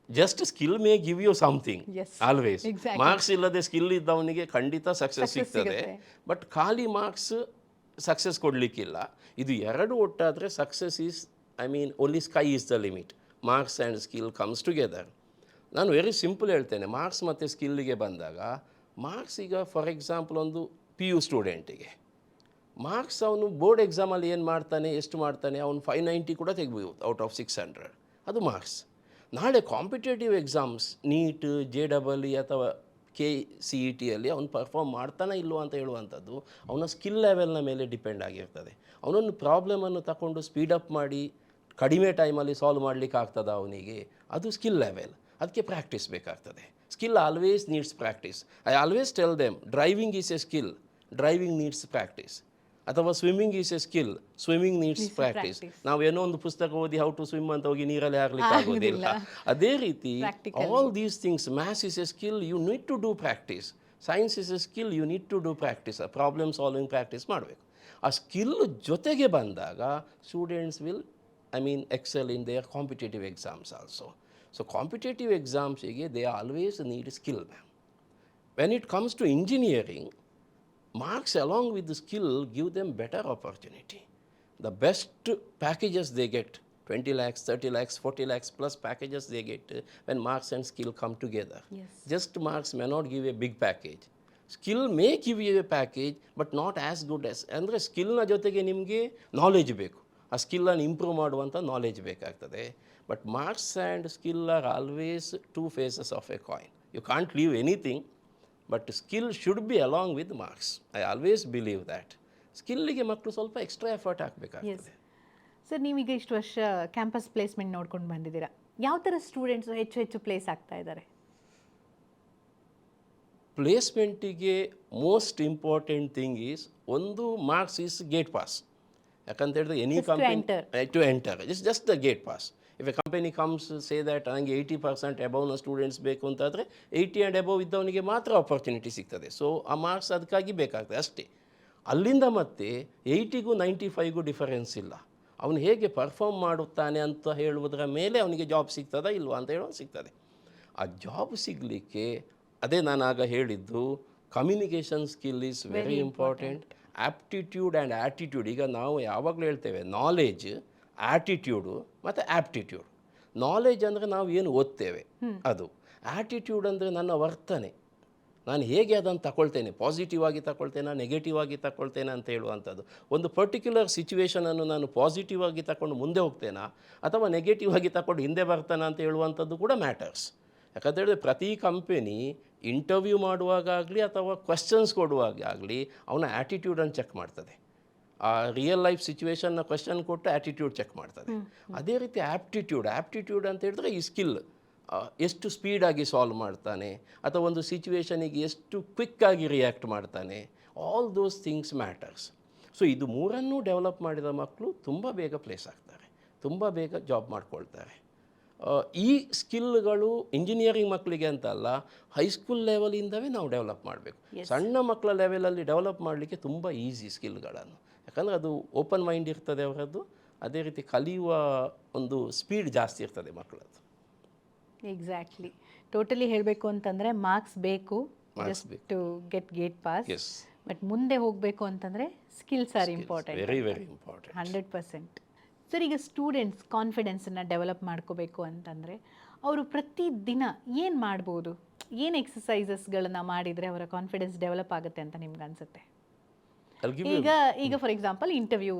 [SPEAKER 2] just skill may give you something always. Marks ಇಲ್ಲದೆ ಸ್ಕಿಲ್ ಇದ್ದವನಿಗೆ ಖಂಡಿತ ಸಕ್ಸಸ್ ಸಿಗ್ತದೆ, ಬಟ್ ಖಾಲಿ ಮಾರ್ಕ್ಸ್ ಸಕ್ಸಸ್ ಕೊಡಲಿಕ್ಕಿಲ್ಲ. ಇದು ಎರಡು ಒಟ್ಟಾದರೆ success is, I mean only sky is the limit. Marks and skill comes together. ನಾನು ವೆರಿ ಸಿಂಪಲ್ ಹೇಳ್ತೇನೆ. ಮಾರ್ಕ್ಸ್ ಮತ್ತು ಸ್ಕಿಲ್ಲಿಗೆ ಬಂದಾಗ, ಮಾರ್ಕ್ಸ್ ಈಗ ಫಾರ್ ಎಕ್ಸಾಂಪಲ್ ಒಂದು PU ಸ್ಟೂಡೆಂಟಿಗೆ ಮಾರ್ಕ್ಸ್, ಅವನು ಬೋರ್ಡ್ ಎಕ್ಸಾಮಲ್ಲಿ ಏನು ಮಾಡ್ತಾನೆ, ಎಷ್ಟು ಮಾಡ್ತಾನೆ, ಅವನು 590 ಕೂಡ ತೆಗಿಬೋದು ಔಟ್ ಆಫ್ 600. ಅದು ಮಾರ್ಕ್ಸ್. ನಾಳೆ ಕಾಂಪಿಟೇಟಿವ್ ಎಕ್ಸಾಮ್ಸ್, ನೀಟ್, JEE ಅಥವಾ KCETಯಲ್ಲಿ ಅವನು ಪರ್ಫಾರ್ಮ್ ಮಾಡ್ತಾನೆ ಇಲ್ಲೋ ಅಂತ ಹೇಳುವಂಥದ್ದು ಅವನ ಸ್ಕಿಲ್ ಲೆವೆಲ್ನ ಮೇಲೆ ಡಿಪೆಂಡ್ ಆಗಿರ್ತದೆ. ಅವನೊಂದು ಪ್ರಾಬ್ಲಮನ್ನು ತಗೊಂಡು ಸ್ಪೀಡಪ್ ಮಾಡಿ ಕಡಿಮೆ ಟೈಮಲ್ಲಿ ಸಾಲ್ವ್ ಮಾಡಲಿಕ್ಕೆ ಆಗ್ತದ ಅವನಿಗೆ, ಅದು ಸ್ಕಿಲ್ ಲೆವೆಲ್. ಅದಕ್ಕೆ ಪ್ರಾಕ್ಟೀಸ್ ಬೇಕಾಗ್ತದೆ. Skill always needs practice. I always tell them, driving is a skill, driving needs practice. ಅಥವಾ swimming is a skill, swimming needs practice. ನಾವೇನೋ ಒಂದು ಪುಸ್ತಕ ಓದಿ ಹೌ ಟು ಸ್ವಿಮ್ ಅಂತ ಹೋಗಿ ನೀರಲ್ಲಿ ಆಡಲಿಕ್ಕೆ ಆಗೋದಿಲ್ಲ. ಅದೇ ರೀತಿ all these things, maths is a skill, you need to do practice. Science is a skill, you need to do practice. Problem solving practice ಮಾಡಬೇಕು. ಆ ಸ್ಕಿಲ್ ಜೊತೆಗೆ ಬಂದಾಗ students will, I mean, excel in their competitive exams also. So competitive exams, they always need skill, ma'am. When it comes to engineering, marks along with the skill give them better opportunity. The best packages they get, 20 lakhs, 30 lakhs, 40 lakhs plus packages they get when marks and skill come together.
[SPEAKER 1] Yes.
[SPEAKER 2] Just marks may not give a big package. Skill may give you a package but not as good as, ಅಂದರೆ ಸ್ಕಿಲ್ನ ಜೊತೆಗೆ ನಿಮಗೆ knowledge ಬೇಕು, ಆ ಸ್ಕಿಲ್ಲನ್ನು improve ಮಾಡುವಂಥ knowledge ಬೇಕಾಗ್ತದೆ. But marks and skill are always two faces of a coin. You can't leave anything, but skill should be along with marks. I always believe that. ಸ್ಕಿಲ್ಲಿಗೆ ಮಕ್ಕಳು ಸ್ವಲ್ಪ ಎಕ್ಸ್ಟ್ರಾ ಎಫರ್ಟ್ ಹಾಕಬೇಕಾಗ್ತದೆ.
[SPEAKER 1] ಸರ್, ನೀವೀಗ ಇಷ್ಟು ವರ್ಷ campus placement ನೋಡ್ಕೊಂಡು ಬಂದಿದ್ದೀರಾ, ಯಾವ ಥರ ಸ್ಟೂಡೆಂಟ್ಸ್ ಹೆಚ್ಚು ಹೆಚ್ಚು ಪ್ಲೇಸ್ ಆಗ್ತಾ ಇದ್ದಾರೆ?
[SPEAKER 2] ಪ್ಲೇಸ್ಮೆಂಟಿಗೆ ಮೋಸ್ಟ್ ಇಂಪಾರ್ಟೆಂಟ್ ಥಿಂಗ್ ಈಸ್, ಒಂದು ಮಾರ್ಕ್ಸ್ ಈಸ್ ಗೇಟ್ ಪಾಸ್. ಯಾಕಂತ ಹೇಳಿದ್ರೆ any company to enter it's just the gate pass. If a company comes say that ನನಗೆ 80% ಅಬವ್ನ ಸ್ಟೂಡೆಂಟ್ಸ್ ಬೇಕು ಅಂತಾದರೆ 80 ಆ್ಯಂಡ್ ಅಬವ್ ಇದ್ದವನಿಗೆ ಮಾತ್ರ ಆಪರ್ಚುನಿಟಿ ಸಿಗ್ತದೆ. ಸೊ ಆ ಮಾರ್ಕ್ಸ್ ಅದಕ್ಕಾಗಿ ಬೇಕಾಗ್ತದೆ ಅಷ್ಟೇ. ಅಲ್ಲಿಂದ ಮತ್ತೆ 80ಗೂ 95ಗೂ ಡಿಫರೆನ್ಸ್ ಇಲ್ಲ. ಅವನು ಹೇಗೆ ಪರ್ಫಾರ್ಮ್ ಮಾಡುತ್ತಾನೆ ಅಂತ ಹೇಳುವುದರ ಮೇಲೆ ಅವನಿಗೆ ಜಾಬ್ ಸಿಗ್ತದಾ ಇಲ್ವಾ ಅಂತ ಹೇಳೋದು ಸಿಗ್ತದೆ. ಆ ಜಾಬ್ ಸಿಗಲಿಕ್ಕೆ ಅದೇ ನಾನು ಆಗ ಹೇಳಿದ್ದು, communication skill is very important. Aptitude and attitude, ಈಗ ನಾವು ಯಾವಾಗಲೂ ಹೇಳ್ತೇವೆ ನಾಲೆಜ್, ಆ್ಯಟಿಟ್ಯೂಡು ಮತ್ತು ಆ್ಯಪ್ಟಿಟ್ಯೂಡ್. ನಾಲೆಜ್ ಅಂದರೆ ನಾವು ಏನು ಓದ್ತೇವೆ ಅದು, ಆ್ಯಟಿಟ್ಯೂಡ್ ಅಂದರೆ ನನ್ನ ವರ್ತನೆ, ನಾನು ಹೇಗೆ ಅದನ್ನು ತಗೊಳ್ತೇನೆ, ಪಾಸಿಟಿವ್ ಆಗಿ ತಗೊಳ್ತೇನೆ, ನೆಗೆಟಿವ್ ಆಗಿ ತಗೊಳ್ತೇನೆ ಅಂತ ಹೇಳುವಂಥದ್ದು. ಒಂದು ಪರ್ಟಿಕ್ಯುಲರ್ ಸಿಚುವೇಷನನ್ನು ನಾನು ಪಾಸಿಟಿವ್ ಆಗಿ ತಗೊಂಡು ಮುಂದೆ ಹೋಗ್ತೇನಾ ಅಥವಾ ನೆಗೆಟಿವ್ ಆಗಿ ತಗೊಂಡು ಹಿಂದೆ ಬರ್ತಾನೆ ಅಂತ ಹೇಳುವಂಥದ್ದು ಕೂಡ ಮ್ಯಾಟರ್ಸ್. ಯಾಕಂತ ಹೇಳಿದ್ರೆ ಪ್ರತಿ ಕಂಪೆನಿ ಇಂಟರ್ವ್ಯೂ ಮಾಡುವಾಗಲಿ ಅಥವಾ ಕ್ವೆಶ್ಚನ್ಸ್ ಕೊಡುವಾಗ ಆಗಲಿ ಅವನ ಆ್ಯಟಿಟ್ಯೂಡನ್ನು ಚೆಕ್ ಮಾಡ್ತದೆ. ಆ ರಿಯಲ್ ಲೈಫ್ ಸಿಚುವೇಷನ್ನ ಕ್ವೆಶ್ಚನ್ ಕೊಟ್ಟು ಆ್ಯಟಿಟ್ಯೂಡ್ ಚೆಕ್ ಮಾಡ್ತದೆ. ಅದೇ ರೀತಿ ಆ್ಯಪ್ಟಿಟ್ಯೂಡ್ ಅಂತ ಹೇಳಿದ್ರೆ ಈ ಸ್ಕಿಲ್, ಎಷ್ಟು ಸ್ಪೀಡಾಗಿ ಸಾಲ್ವ್ ಮಾಡ್ತಾನೆ ಅಥವಾ ಒಂದು ಸಿಚುವೇಷನಿಗೆ ಎಷ್ಟು ಕ್ವಿಕ್ಕಾಗಿ ರಿಯಾಕ್ಟ್ ಮಾಡ್ತಾನೆ, all those things matters. So ಇದು ಮೂರನ್ನೂ ಡೆವಲಪ್ ಮಾಡಿದ ಮಕ್ಕಳು ತುಂಬ ಬೇಗ ಪ್ಲೇಸ್ ಆಗ್ತಾರೆ, ತುಂಬ ಬೇಗ ಜಾಬ್ ಮಾಡ್ಕೊಳ್ತಾರೆ. ಈ ಸ್ಕಿಲ್ಗಳು ಇಂಜಿನಿಯರಿಂಗ್ ಮಕ್ಕಳಿಗೆ ಅಂತ ಅಲ್ಲ, ಹೈಸ್ಕೂಲ್ ಲೆವೆಲಿಂದವೇ ನಾವು ಡೆವಲಪ್ ಮಾಡಬೇಕು. ಸಣ್ಣ ಮಕ್ಕಳ ಲೆವೆಲಲ್ಲಿ ಡೆವಲಪ್ ಮಾಡಲಿಕ್ಕೆ ತುಂಬ ಈಸಿ ಸ್ಕಿಲ್ಗಳನ್ನು, ಯಾಕಂದರೆ ಅದು ಓಪನ್ ಮೈಂಡ್ ಇರ್ತದೆ ಅವರದ್ದು. ಅದೇ ರೀತಿ ಕಲಿಯುವ ಒಂದು ಸ್ಪೀಡ್ ಜಾಸ್ತಿ ಇರ್ತದೆ ಮಕ್ಕಳದ್ದು.
[SPEAKER 1] ಎಕ್ಸಾಕ್ಟ್ಲಿ, ಟೋಟಲಿ ಹೇಳಬೇಕು ಅಂತಂದರೆ ಮಾರ್ಕ್ಸ್ ಬೇಕು just to get pass, but ಮುಂದೆ ಹೋಗಬೇಕು ಅಂತಂದರೆ skills are important,
[SPEAKER 2] very very important,
[SPEAKER 1] 100%. Sir, ಈಗ ಸ್ಟೂಡೆಂಟ್ಸ್ ಕಾನ್ಫಿಡೆನ್ಸನ್ನು ಡೆವಲಪ್ ಮಾಡ್ಕೋಬೇಕು ಅಂತಂದರೆ ಅವರು ಪ್ರತಿದಿನ ಏನು ಮಾಡ್ಬೋದು, ಏನು ಎಕ್ಸಸೈಸಸ್ಗಳನ್ನು ಮಾಡಿದರೆ ಅವರ ಕಾನ್ಫಿಡೆನ್ಸ್ ಡೆವಲಪ್ ಆಗುತ್ತೆ ಅಂತ ನಿಮ್ಗೆ ಅನಿಸುತ್ತೆ? ಈಗ ಫಾರ್ ಎಕ್ಸಾಂಪಲ್ ಇಂಟರ್ವ್ಯೂ,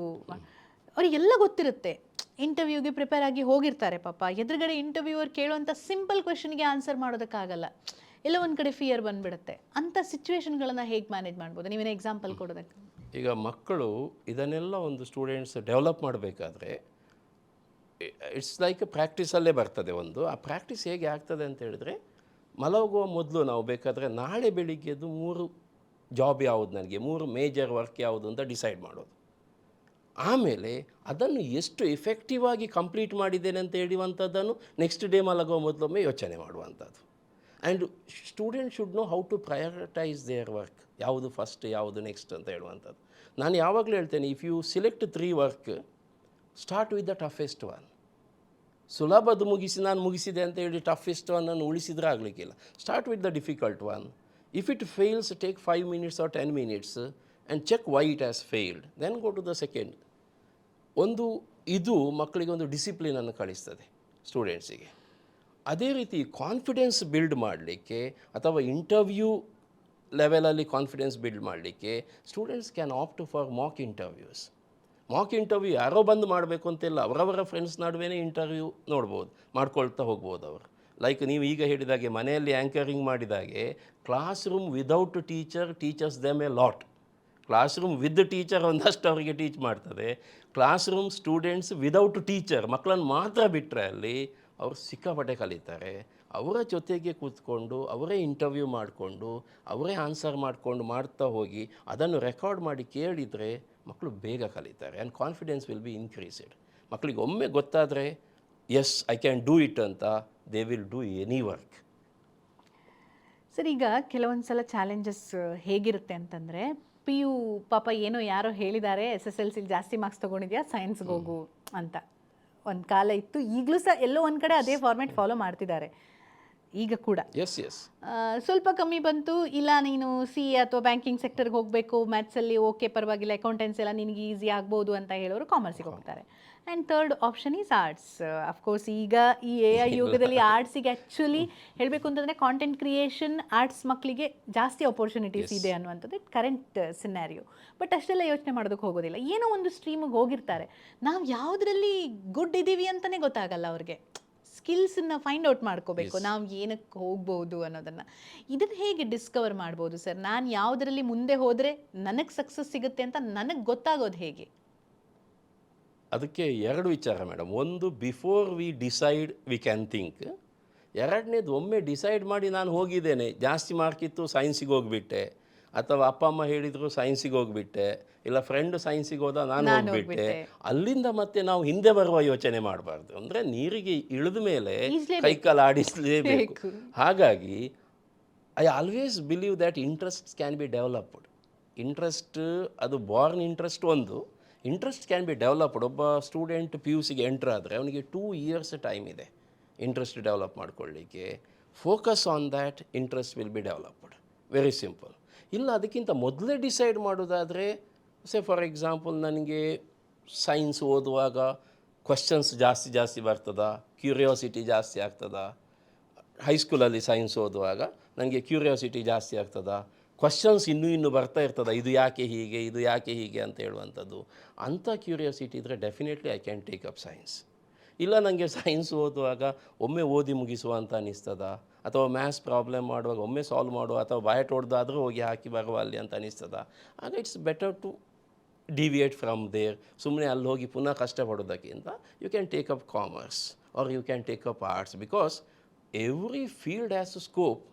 [SPEAKER 1] ಅವರಿಗೆಲ್ಲ ಗೊತ್ತಿರುತ್ತೆ, ಇಂಟರ್ವ್ಯೂಗೆ ಪ್ರಿಪೇರ್ ಆಗಿ ಹೋಗಿರ್ತಾರೆ, ಪಾಪ ಎದುರುಗಡೆ ಇಂಟರ್ವ್ಯೂವರ್ ಕೇಳುವಂಥ ಸಿಂಪಲ್ ಕ್ವೆಶನ್ಗೆ ಆನ್ಸರ್ ಮಾಡೋದಕ್ಕಾಗಲ್ಲ, ಎಲ್ಲ ಒಂದು ಕಡೆ ಫಿಯರ್ ಬಂದುಬಿಡುತ್ತೆ. ಅಂಥ ಸಿಚುವೇಶನ್ಗಳನ್ನು ಹೇಗೆ ಮ್ಯಾನೇಜ್ ಮಾಡ್ಬೋದು, ನೀವೇನು ಎಕ್ಸಾಂಪಲ್ ಕೊಡೋದಕ್ಕೆ?
[SPEAKER 2] ಈಗ ಮಕ್ಕಳು ಇದನ್ನೆಲ್ಲ ಒಂದು ಸ್ಟೂಡೆಂಟ್ಸ್ ಡೆವಲಪ್ ಮಾಡಬೇಕಾದ್ರೆ ಇಟ್ಸ್ ಲೈಕ್ ಪ್ರಾಕ್ಟೀಸಲ್ಲೇ ಬರ್ತದೆ. ಒಂದು ಆ ಪ್ರಾಕ್ಟೀಸ್ ಹೇಗೆ ಆಗ್ತದೆ ಅಂತ ಹೇಳಿದ್ರೆ, ಮಲಗುವ ಮೊದಲು ನಾವು ಬೇಕಾದರೆ ನಾಳೆ ಬೆಳಿಗ್ಗೆದು 3 ಜಾಬ್ ಯಾವುದು, ನನಗೆ 3 ಮೇಜರ್ ವರ್ಕ್ ಯಾವುದು ಅಂತ ಡಿಸೈಡ್ ಮಾಡೋದು. ಆಮೇಲೆ ಅದನ್ನು ಎಷ್ಟು ಎಫೆಕ್ಟಿವ್ ಆಗಿ ಕಂಪ್ಲೀಟ್ ಮಾಡಿದ್ದೇನೆ ಅಂತ ಹೇಳುವಂಥದ್ದನ್ನು ನೆಕ್ಸ್ಟ್ ಡೇ ಮಲಗುವ ಮೊದಲೊಮ್ಮೆ ಯೋಚನೆ ಮಾಡುವಂಥದ್ದು. And student should know how to prioritise their work, ಯಾವುದು ಫಸ್ಟ್ ಯಾವುದು ನೆಕ್ಸ್ಟ್ ಅಂತ ಹೇಳುವಂಥದ್ದು. ನಾನು ಯಾವಾಗಲೂ ಹೇಳ್ತೇನೆ, if you select 3 work, start with the toughest one. ಸುಲಭದ್ದು ನಾನು ಮುಗಿಸಿದೆ ಅಂತ ಹೇಳಿ ಟಫೆಸ್ಟ್ ಒನ್ನನ್ನು ಉಳಿಸಿದ್ರೆ ಆಗಲಿಕ್ಕಿಲ್ಲ. Start with the difficult one. If it fails, take 5 minutes or 10 minutes and check why it has failed, then go to the second. ಇದು ಮಕ್ಕಳಿಗೆ ಒಂದು ಡಿಸಿಪ್ಲಿನನ್ನು ಕಲಿಸ್ತದೆ ಸ್ಟೂಡೆಂಟ್ಸಿಗೆ. ಅದೇ ರೀತಿ ಕಾನ್ಫಿಡೆನ್ಸ್ ಬಿಲ್ಡ್ ಮಾಡಲಿಕ್ಕೆ ಅಥವಾ ಇಂಟರ್ವ್ಯೂ ಲೆವೆಲಲ್ಲಿ ಕಾನ್ಫಿಡೆನ್ಸ್ ಬಿಲ್ಡ್ ಮಾಡಲಿಕ್ಕೆ students can opt for mock interviews. Mock interview ಯಾರೋ ಬಂದು ಮಾಡಬೇಕು ಅಂತಿಲ್ಲ, ಅವರವರ ಫ್ರೆಂಡ್ಸ್ ನಡುವೆ ಇಂಟರ್ವ್ಯೂ ಮಾಡ್ಕೊಳ್ತಾ ಹೋಗ್ಬೋದು ಅವರು. ಲೈಕ್ ನೀವು ಈಗ ಹೇಳಿದಾಗೆ ಮನೆಯಲ್ಲಿ ಆ್ಯಂಕರಿಂಗ್ ಮಾಡಿದಾಗೆ, classroom without teacher teaches them a lot. Classroom with teacher ಒಂದಷ್ಟು ಅವರಿಗೆ ಟೀಚ್ ಮಾಡ್ತದೆ. Classroom students without teacher ಮಕ್ಕಳನ್ನು ಮಾತ್ರ ಬಿಟ್ಟರೆ ಅಲ್ಲಿ ಅವರು ಸಿಕ್ಕಾಪಟ್ಟೆ ಕಲಿತಾರೆ. ಅವರ ಜೊತೆಗೆ ಕೂತ್ಕೊಂಡು ಅವರೇ ಇಂಟರ್ವ್ಯೂ ಮಾಡಿಕೊಂಡು ಅವರೇ ಆನ್ಸರ್ ಮಾಡ್ತಾ ಹೋಗಿ ಅದನ್ನು ರೆಕಾರ್ಡ್ ಮಾಡಿ ಕೇಳಿದರೆ ಮಕ್ಕಳು ಬೇಗ ಕಲಿತಾರೆ and confidence will be increased. ಮಕ್ಕಳಿಗೆ ಒಮ್ಮೆ ಗೊತ್ತಾದರೆ yes I can do it ಅಂತ, they will do any work.
[SPEAKER 1] Sir, ಈಗ ಕೆಲವೊಂದು ಸಲ ಚಾಲೆಂಜಸ್ ಹೇಗಿರುತ್ತೆ ಅಂತಂದರೆ, PU ಪಾಪ ಏನೋ ಯಾರೋ ಹೇಳಿದ್ದಾರೆ SSLCಲಿ ಜಾಸ್ತಿ ಮಾರ್ಕ್ಸ್ ತೊಗೊಂಡಿದ್ಯಾ ಸೈನ್ಸ್ಗೆ ಹೋಗು ಅಂತ ಒಂದು ಕಾಲ ಇತ್ತು. ಈಗಲೂ ಸಹ ಎಲ್ಲೋ ಒಂದು ಕಡೆ ಅದೇ ಫಾರ್ಮ್ಯಾಟ್ ಫಾಲೋ ಮಾಡ್ತಿದ್ದಾರೆ. ಈಗ ಕೂಡ.
[SPEAKER 2] ಎಸ್ ಎಸ್
[SPEAKER 1] ಸ್ವಲ್ಪ ಕಮ್ಮಿ ಬಂತು, ಇಲ್ಲ ನೀನು ಸಿ ಎ ಅಥವಾ ಬ್ಯಾಂಕಿಂಗ್ ಸೆಕ್ಟರ್ಗೆ ಹೋಗಬೇಕು, ಮ್ಯಾಥ್ಸಲ್ಲಿ ಓಕೆ ಪರವಾಗಿಲ್ಲ, ಅಕೌಂಟೆನ್ಸ್ ಎಲ್ಲ ನಿನಗೆ ಈಸಿ ಆಗ್ಬೋದು ಅಂತ ಹೇಳೋರು ಕಾಮರ್ಸಿಗೆ ಹೋಗ್ತಾರೆ. And third option is arts. Of course ಈಗ ಈ ಎ ಐ ಯುಗದಲ್ಲಿ ಆರ್ಟ್ಸಿಗೆ ಆ್ಯಕ್ಚುಲಿ ಹೇಳಬೇಕು ಅಂತಂದರೆ ಕಾಂಟೆಂಟ್ ಕ್ರಿಯೇಷನ್ ಆರ್ಟ್ಸ್ ಮಕ್ಕಳಿಗೆ ಜಾಸ್ತಿ ಅಪರ್ಚುನಿಟೀಸ್ ಇದೆ ಅನ್ನುವಂಥದ್ದು ಕರೆಂಟ್ ಸಿನಾರಿಯೋ. ಬಟ್ ಅಷ್ಟೆಲ್ಲ ಯೋಚನೆ ಮಾಡೋದಕ್ಕೆ ಹೋಗೋದಿಲ್ಲ. ಏನೋ ಒಂದು ಸ್ಟ್ರೀಮಿಗೆ ಹೋಗಿರ್ತಾರೆ, ನಾವು ಯಾವುದರಲ್ಲಿ ಗುಡ್ ಇದ್ದೀವಿ ಅಂತಲೇ ಗೊತ್ತಾಗಲ್ಲ ಅವ್ರಿಗೆ. ಸ್ಕಿಲ್ಸನ್ನು ಫೈಂಡ್ ಔಟ್ ಮಾಡ್ಕೋಬೇಕು, ನಾವು ಏನಕ್ಕೆ ಹೋಗ್ಬೋದು ಅನ್ನೋದನ್ನು. ಇದನ್ನು ಹೇಗೆ ಡಿಸ್ಕವರ್ ಮಾಡ್ಬೋದು ಸರ್? ನಾನು ಯಾವುದರಲ್ಲಿ ಮುಂದೆ ಹೋದರೆ ನನಗೆ ಸಕ್ಸಸ್ ಸಿಗುತ್ತೆ ಅಂತ ನನಗೆ ಗೊತ್ತಾಗೋದು ಹೇಗೆ?
[SPEAKER 2] ಅದಕ್ಕೆ ಎರಡು ವಿಚಾರ ಮೇಡಮ್. ಒಂದು, before we decide we can think. ಎರಡನೇದು, ಒಮ್ಮೆ ಡಿಸೈಡ್ ಮಾಡಿ ನಾನು ಹೋಗಿದ್ದೇನೆ, ಜಾಸ್ತಿ ಮಾರ್ಕ್ ಇತ್ತು ಸೈನ್ಸಿಗೆ ಹೋಗಿಬಿಟ್ಟೆ, ಅಥವಾ ಅಪ್ಪ ಅಮ್ಮ ಹೇಳಿದರು ಸೈನ್ಸಿಗೆ ಹೋಗಿಬಿಟ್ಟೆ, ಇಲ್ಲ ಫ್ರೆಂಡ್ ಸೈನ್ಸಿಗೆ ಹೋದ ನಾನು ಹೋಗಿಬಿಟ್ಟೆ, ಅಲ್ಲಿಂದ ಮತ್ತೆ ನಾವು ಹಿಂದೆ ಬರುವ ಯೋಚನೆ ಮಾಡಬಾರ್ದು. ಅಂದರೆ ನೀರಿಗೆ ಇಳಿದ ಮೇಲೆ ಕೈಕಾಲು ಆಡಿಸಲೇಬೇಕು. ಹಾಗಾಗಿ I always believe that interest can be developed. Interest ಅದು ಬಾರ್ನ್ ಇಂಟ್ರೆಸ್ಟ್ ಒಂದು, ಇಂಟ್ರೆಸ್ಟ್ ಕ್ಯಾನ್ ಬಿ ಡೆವಲಪ್ಡ್. ಒಬ್ಬ ಸ್ಟೂಡೆಂಟ್ ಪಿ ಯು ಸಿಗೆ ಎಂಟ್ರ್ ಆದರೆ ಅವನಿಗೆ 2 years ಟೈಮ್ ಇದೆ ಇಂಟ್ರೆಸ್ಟ್ ಡೆವಲಪ್ ಮಾಡ್ಕೊಳ್ಳಿಕ್ಕೆ. Focus on that, interest will be developed. Very simple. ಇಲ್ಲ ಅದಕ್ಕಿಂತ ಮೊದಲೇ ಡಿಸೈಡ್ ಮಾಡೋದಾದರೆ, ಫಾರ್ ಎಕ್ಸಾಂಪಲ್ ನನಗೆ ಸೈನ್ಸ್ ಓದುವಾಗ ಕ್ವಶನ್ಸ್ ಜಾಸ್ತಿ ಬರ್ತದ, ಕ್ಯೂರಿಯಾಸಿಟಿ ಜಾಸ್ತಿ ಆಗ್ತದ. ಹೈಸ್ಕೂಲಲ್ಲಿ ಸೈನ್ಸ್ ಓದುವಾಗ ನನಗೆ ಕ್ಯೂರಿಯಾಸಿಟಿ ಜಾಸ್ತಿ ಆಗ್ತದ, ಕ್ವಶನ್ಸ್ ಇನ್ನೂ ಬರ್ತಾ ಇರ್ತದೆ, ಇದು ಯಾಕೆ ಹೀಗೆ ಅಂತ ಹೇಳುವಂಥದ್ದು. ಅಂಥ ಕ್ಯೂರಿಯಾಸಿಟಿ ಇದ್ದರೆ definitely I can take up science. ಇಲ್ಲ ನನಗೆ ಸೈನ್ಸ್ ಓದುವಾಗ ಒಮ್ಮೆ ಓದಿ ಮುಗಿಸುವ ಅಂತ ಅನ್ನಿಸ್ತದ, ಅಥವಾ ಮ್ಯಾಥ್ಸ್ ಪ್ರಾಬ್ಲಮ್ ಮಾಡುವಾಗ ಒಮ್ಮೆ ಸಾಲ್ವ್ ಮಾಡುವ, ಅಥವಾ ಬಯಟ್ ಹೊಡೆದಾದರೂ ಹೋಗಿ ಹಾಕಿ ಬರುವ ಅಲ್ಲಿ ಅಂತ ಅನ್ನಿಸ್ತದ. ಆಗ it's better to deviate from there. ಸುಮ್ಮನೆ ಅಲ್ಲಿ ಹೋಗಿ ಪುನಃ ಕಷ್ಟಪಡೋದಕ್ಕಿಂತ you can take up commerce or you can take up arts, because every field has a scope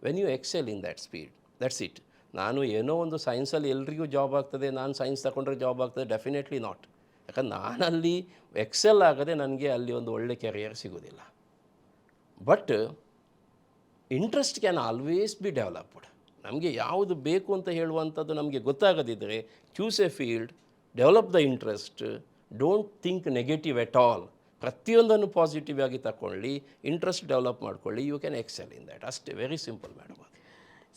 [SPEAKER 2] when you excel in that speed. That's it. ನಾನು ಏನೋ ಒಂದು ಸೈನ್ಸಲ್ಲಿ ಎಲ್ರಿಗೂ job ಆಗ್ತದೆ, ನಾನು ಸೈನ್ಸ್ ತಗೊಂಡ್ರೆ ಜಾಬ್ ಆಗ್ತದೆ, ಡೆಫಿನೆಟ್ಲಿ ನಾಟ್. ಯಾಕಂದ್ರೆ ನಾನಲ್ಲಿ ಎಕ್ಸೆಲ್ ಆಗದೆ ನನಗೆ ಅಲ್ಲಿ ಒಂದು ಒಳ್ಳೆ ಕೆರಿಯರ್ ಸಿಗೋದಿಲ್ಲ. But interest can always be developed. ನಮಗೆ ಯಾವುದು ಬೇಕು ಅಂತ ಹೇಳುವಂಥದ್ದು ನಮಗೆ ಗೊತ್ತಾಗದಿದ್ದರೆ, choose a field, develop the interest, don't think negative at all. ಪ್ರತಿಯೊಂದನ್ನು ಪಾಸಿಟಿವ್ ಆಗಿ ತಗೊಳ್ಳಿ, ಇಂಟ್ರೆಸ್ಟ್ ಡೆವಲಪ್ ಮಾಡ್ಕೊಳ್ಳಿ, you can excel in that. ಅಷ್ಟೇ, ವೆರಿ ಸಿಂಪಲ್ ಮೇಡಮ್. ಅದು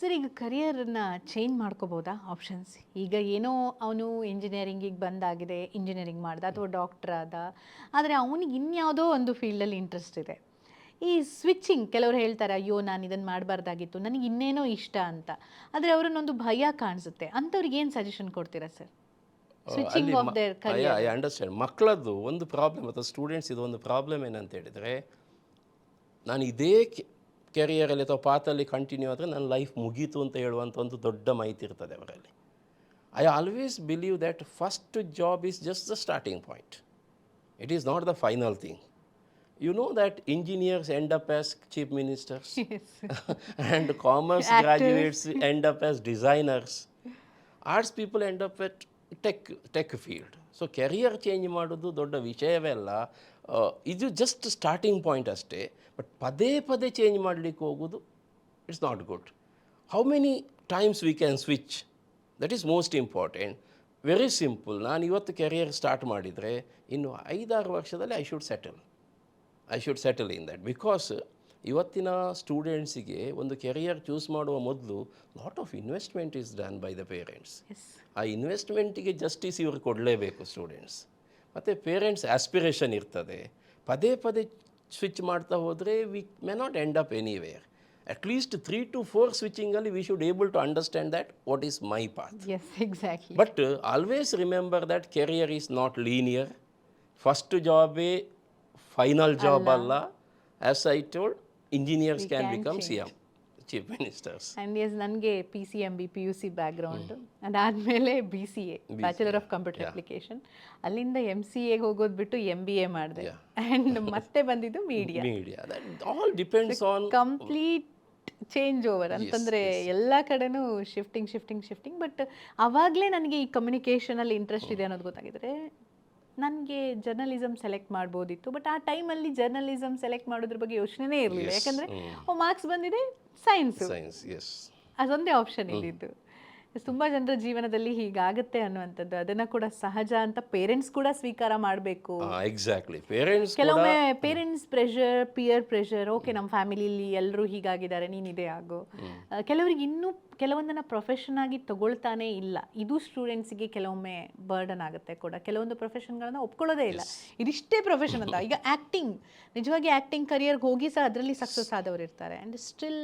[SPEAKER 1] ಸರ್, ಈಗ ಕರಿಯರನ್ನು ಚೇಂಜ್ ಮಾಡ್ಕೋಬೋದಾ ಆಪ್ಷನ್ಸ್? ಈಗ ಏನೋ ಅವನು ಇಂಜಿನಿಯರಿಂಗಿಗೆ ಬಂದಾಗಿದೆ, ಇಂಜಿನಿಯರಿಂಗ್ ಮಾಡ್ದ ಅಥವಾ ಡಾಕ್ಟರ್ ಆದ, ಆದರೆ ಅವನಿಗೆ ಇನ್ಯಾವುದೋ ಒಂದು ಫೀಲ್ಡಲ್ಲಿ ಇಂಟ್ರೆಸ್ಟ್ ಇದೆ. ಈ ಸ್ವಿಚ್ಚಿಂಗ್, ಕೆಲವರು ಹೇಳ್ತಾರೆ ಅಯ್ಯೋ ನಾನು ಇದನ್ನು ಮಾಡಬಾರ್ದಾಗಿತ್ತು, ನನಗೆ ಇನ್ನೇನೋ ಇಷ್ಟ ಅಂತ. ಆದರೆ ಅವರನ್ನೊಂದು ಭಯ ಕಾಣಿಸುತ್ತೆ. ಅಂಥವ್ರಿಗೆ ಏನು ಸಜೆಷನ್ ಕೊಡ್ತೀರಾ sir? Switching of their career.
[SPEAKER 2] I understand. ಮಕ್ಕಳದ್ದು ಒಂದು ಪ್ರಾಬ್ಲಮ್, ಅಥವಾ ಸ್ಟೂಡೆಂಟ್ಸ್ ಇದು ಒಂದು ಪ್ರಾಬ್ಲಮ್ ಏನಂತ ಹೇಳಿದರೆ, ನಾನು ಇದೇ ಕೆರಿಯರಲ್ಲಿ ಅಥವಾ ಪಾತಲ್ಲಿ ಕಂಟಿನ್ಯೂ ಆದರೆ ನನ್ನ ಲೈಫ್ ಮುಗೀತು ಅಂತ ಹೇಳುವಂಥ ಒಂದು ದೊಡ್ಡ ಮಾಹಿತಿ ಇರ್ತದೆ ಅವರಲ್ಲಿ. I always believe that first job is just the starting point. It is not the final thing. You know that engineers end up as chief ministers,
[SPEAKER 1] Yes.
[SPEAKER 2] and commerce graduates end up as designers. Arts people end up at tech field. So career change ಮಾಡೋದು ದೊಡ್ಡ ವಿಷಯವೇ ಅಲ್ಲ. ಇದು just starting point ಅಷ್ಟೇ. But ಪದೇ change ಮಾಡಲಿಕ್ಕೆ ಹೋಗೋದು it's not good. How many times we can switch, that is most important. Very simple. ನಾನು ಇವತ್ತು ಕೆರಿಯರ್ ಸ್ಟಾರ್ಟ್ ಮಾಡಿದರೆ ಇನ್ನು 5-6 ವರ್ಷದಲ್ಲಿ I should settle in that. Because ಇವತ್ತಿನ ಸ್ಟೂಡೆಂಟ್ಸಿಗೆ ಒಂದು ಕೆರಿಯರ್ ಚೂಸ್ ಮಾಡುವ ಮೊದಲು lot of investment is done by the parents. ಆ ಇನ್ವೆಸ್ಟ್ಮೆಂಟಿಗೆ ಜಸ್ಟಿಸ್ ಇವರು ಕೊಡಲೇಬೇಕು ಸ್ಟೂಡೆಂಟ್ಸ್. ಮತ್ತು ಪೇರೆಂಟ್ಸ್ ಆಸ್ಪಿರೇಷನ್ ಇರ್ತದೆ. ಪದೇ ಸ್ವಿಚ್ ಮಾಡ್ತಾ ಹೋದರೆ we may not end up anywhere. At least 3 to 4 ಸ್ವಿಚಿಂಗಲ್ಲಿ we should able to understand that what is my path.
[SPEAKER 1] Yes, exactly.
[SPEAKER 2] But always remember that career is not linear. First ಜಾಬೇ final job ಅಲ್ಲ. As I told, engineers can become CM, chief ministers.
[SPEAKER 1] And yes, ನನಗೆ PCMB PUC background, ಅದಾದಮೇಲೆ BCA, bachelor of computer application. ಅಲ್ಲಿಂದ MCAಗೆ ಹೋಗೋದು ಬಿಟ್ಟು MBA ಮಾಡಿದೆ, and ಮತ್ತೆ ಬಂದಿದ್ದು media.
[SPEAKER 2] All depends on
[SPEAKER 1] complete change over ಅಂತಂದರೆ ಎಲ್ಲ ಕಡೆನೂ ಶಿಫ್ಟಿಂಗ್. ಬಟ್ ಆವಾಗಲೇ ನನಗೆ ಈ ಕಮ್ಯುನಿಕೇಷನಲ್ಲಿ ಇಂಟ್ರೆಸ್ಟ್ ಇದೆ ಅನ್ನೋದು ಗೊತ್ತಾಗಿದ್ರೆ ನನಗೆ ಜರ್ನಲಿಸಮ್ ಸೆಲೆಕ್ಟ್ ಮಾಡ್ಬೋದಿತ್ತು. ಬಟ್ ಆ ಟೈಮಲ್ಲಿ ಜರ್ನಲಿಸಮ್ ಸೆಲೆಕ್ಟ್ ಮಾಡೋದ್ರ ಬಗ್ಗೆ ಯೋಚನೆನೇ ಇರಲಿಲ್ಲ. ಯಾಕಂದರೆ ಮಾರ್ಕ್ಸ್ ಬಂದಿದೆ ಸೈನ್ಸು, ಅದೊಂದೇ ಆಪ್ಷನ್ ಇದ್ದಿದ್ದು. ತುಂಬ ಜನರ ಜೀವನದಲ್ಲಿ ಹೀಗಾಗುತ್ತೆ ಅನ್ನುವಂಥದ್ದು ಅದನ್ನು ಕೂಡ ಸಹಜ ಅಂತ ಪೇರೆಂಟ್ಸ್ ಕೂಡ ಸ್ವೀಕಾರ ಮಾಡಬೇಕು.
[SPEAKER 2] ಎಕ್ಸಾಕ್ಟ್ಲಿ, ಪೇರೆಂಟ್ಸ್
[SPEAKER 1] ಕೆಲವೊಮ್ಮೆ parents pressure, pear pressure, okay ನಮ್ಮ ಫ್ಯಾಮಿಲಿಲಿ ಎಲ್ಲರೂ ಹೀಗಾಗಿದ್ದಾರೆ ನೀನು ಇದೇ ಆಗು. ಕೆಲವರಿಗೆ ಇನ್ನೂ ಕೆಲವೊಂದನ್ನು ಪ್ರೊಫೆಷನ್ ಆಗಿ ತಗೊಳ್ತಾನೆ ಇಲ್ಲ. ಇದು ಸ್ಟೂಡೆಂಟ್ಸಿಗೆ ಕೆಲವೊಮ್ಮೆ ಬರ್ಡನ್ ಆಗುತ್ತೆ ಕೂಡ. ಕೆಲವೊಂದು ಪ್ರೊಫೆಷನ್ಗಳನ್ನ ಒಪ್ಕೊಳ್ಳೋದೇ ಇಲ್ಲ, ಇದಿಷ್ಟೇ ಪ್ರೊಫೆಷನ್ ಅಂತ. ಈಗ ಆ್ಯಕ್ಟಿಂಗ್, ನಿಜವಾಗಿ ಆ್ಯಕ್ಟಿಂಗ್ ಕರಿಯರ್ಗೆ ಹೋಗಿ ಸಹ ಅದರಲ್ಲಿ ಸಕ್ಸಸ್ ಆದವರು ಇರ್ತಾರೆ. ಆ್ಯಂಡ್ ಸ್ಟಿಲ್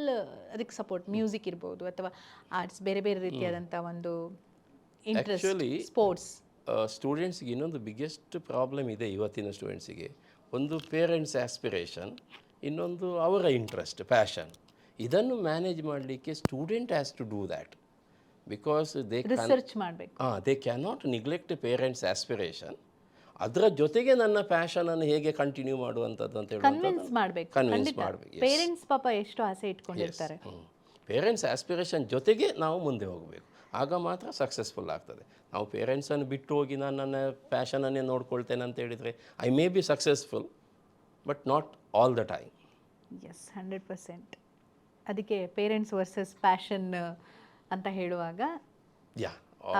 [SPEAKER 1] ಅದಕ್ಕೆ ಸಪೋರ್ಟ್, ಮ್ಯೂಸಿಕ್ ಇರ್ಬೋದು ಅಥವಾ ಆರ್ಟ್ಸ್, ಬೇರೆ ಬೇರೆ ರೀತಿಯಾದಂಥ ಒಂದು ಇಂಟ್ರೆಸ್ಟ್, ಸ್ಪೋರ್ಟ್ಸ್.
[SPEAKER 2] ಸ್ಟೂಡೆಂಟ್ಸ್ಗೆ ಇನ್ನೊಂದು ಬಿಗ್ಗೆಸ್ಟ್ ಪ್ರಾಬ್ಲಮ್ ಇದೆ ಇವತ್ತಿನ ಸ್ಟೂಡೆಂಟ್ಸಿಗೆ. ಒಂದು ಪೇರೆಂಟ್ಸ್ ಆಸ್ಪಿರೇಷನ್, ಇನ್ನೊಂದು ಅವರ ಇಂಟ್ರೆಸ್ಟ್, ಪ್ಯಾಷನ್. ಇದನ್ನು ಮ್ಯಾನೇಜ್ ಮಾಡಲಿಕ್ಕೆ student has to do that, because
[SPEAKER 1] research ಮಾಡಬೇಕು.
[SPEAKER 2] They cannot neglect parents aspiration. ಅದರ ಜೊತೆಗೆ ನನ್ನ ಪ್ಯಾಷನನ್ನು ಹೇಗೆ ಕಂಟಿನ್ಯೂ ಮಾಡುವಂಥದ್ದು ಅಂತ ಹೇಳಿ
[SPEAKER 1] ಕನ್ವಿನ್ಸ್ ಮಾಡಬೇಕು. ಪೇರೆಂಟ್ಸ್ ಪಾಪ ಎಷ್ಟು ಆಸೆ ಇಟ್ಕೊಂಡಿರ್ತಾರೆ.
[SPEAKER 2] ಪೇರೆಂಟ್ಸ್ ಆಸ್ಪಿರೇಷನ್ ಜೊತೆಗೆ ನಾವು ಮುಂದೆ ಹೋಗಬೇಕು, ಆಗ ಮಾತ್ರ ಸಕ್ಸಸ್ಫುಲ್ ಆಗ್ತದೆ. ನಾವು ಪೇರೆಂಟ್ಸನ್ನು ಬಿಟ್ಟು ಹೋಗಿ ನಾನು ನನ್ನ ಪ್ಯಾಷನನ್ನೇ ನೋಡ್ಕೊಳ್ತೇನೆ ಅಂತ ಹೇಳಿದರೆ I may be successful, but not all the time.
[SPEAKER 1] Yes, 100%. ಅದಕ್ಕೆ ಪೇರೆಂಟ್ಸ್ ವರ್ಸಸ್ ಪ್ಯಾಷನ್ ಅಂತ ಹೇಳುವಾಗ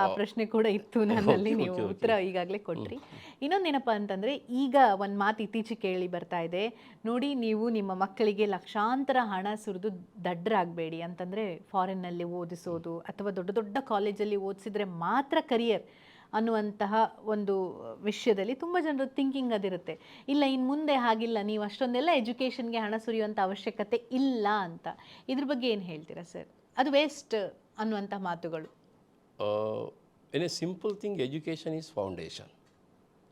[SPEAKER 1] ಆ ಪ್ರಶ್ನೆ ಕೂಡ ಇತ್ತು ನನ್ನಲ್ಲಿ. ನೀವು ಉತ್ತರ ಈಗಾಗಲೇ ಕೊಟ್ರಿ. ಇನ್ನೊಂದೇನಪ್ಪ ಅಂತಂದರೆ, ಈಗ ಒಂದು ಮಾತು ಇತ್ತೀಚೆಗೆ ಕೇಳಿ ಬರ್ತಾ ಇದೆ ನೋಡಿ, ನೀವು ನಿಮ್ಮ ಮಕ್ಕಳಿಗೆ ಲಕ್ಷಾಂತರ ಹಣ ಸುರಿದು ದಡ್ಡರಾಗಬೇಡಿ ಅಂತಂದರೆ ಫಾರಿನ್ನಲ್ಲಿ ಓದಿಸೋದು ಅಥವಾ ದೊಡ್ಡ ದೊಡ್ಡ ಕಾಲೇಜಲ್ಲಿ ಓದಿಸಿದ್ರೆ ಮಾತ್ರ ಕರಿಯರ್ ಅನ್ನುವಂತಹ ಒಂದು ವಿಷಯದಲ್ಲಿ ತುಂಬ ಜನರ ಥಿಂಕಿಂಗ್ ಅದಿರುತ್ತೆ. ಇಲ್ಲ, ಇನ್ನು ಮುಂದೆ ಹಾಗಿಲ್ಲ, ನೀವು ಅಷ್ಟೊಂದೆಲ್ಲ ಎಜುಕೇಷನ್ಗೆ ಹಣ ಸುರಿಯುವಂಥ ಅವಶ್ಯಕತೆ ಇಲ್ಲ ಅಂತ. ಇದ್ರ ಬಗ್ಗೆ ಏನು ಹೇಳ್ತೀರಾ ಸರ್? ಅದು ವೇಸ್ಟ್ ಅನ್ನುವಂಥ ಮಾತುಗಳು.
[SPEAKER 2] In a simple thing, education is foundation.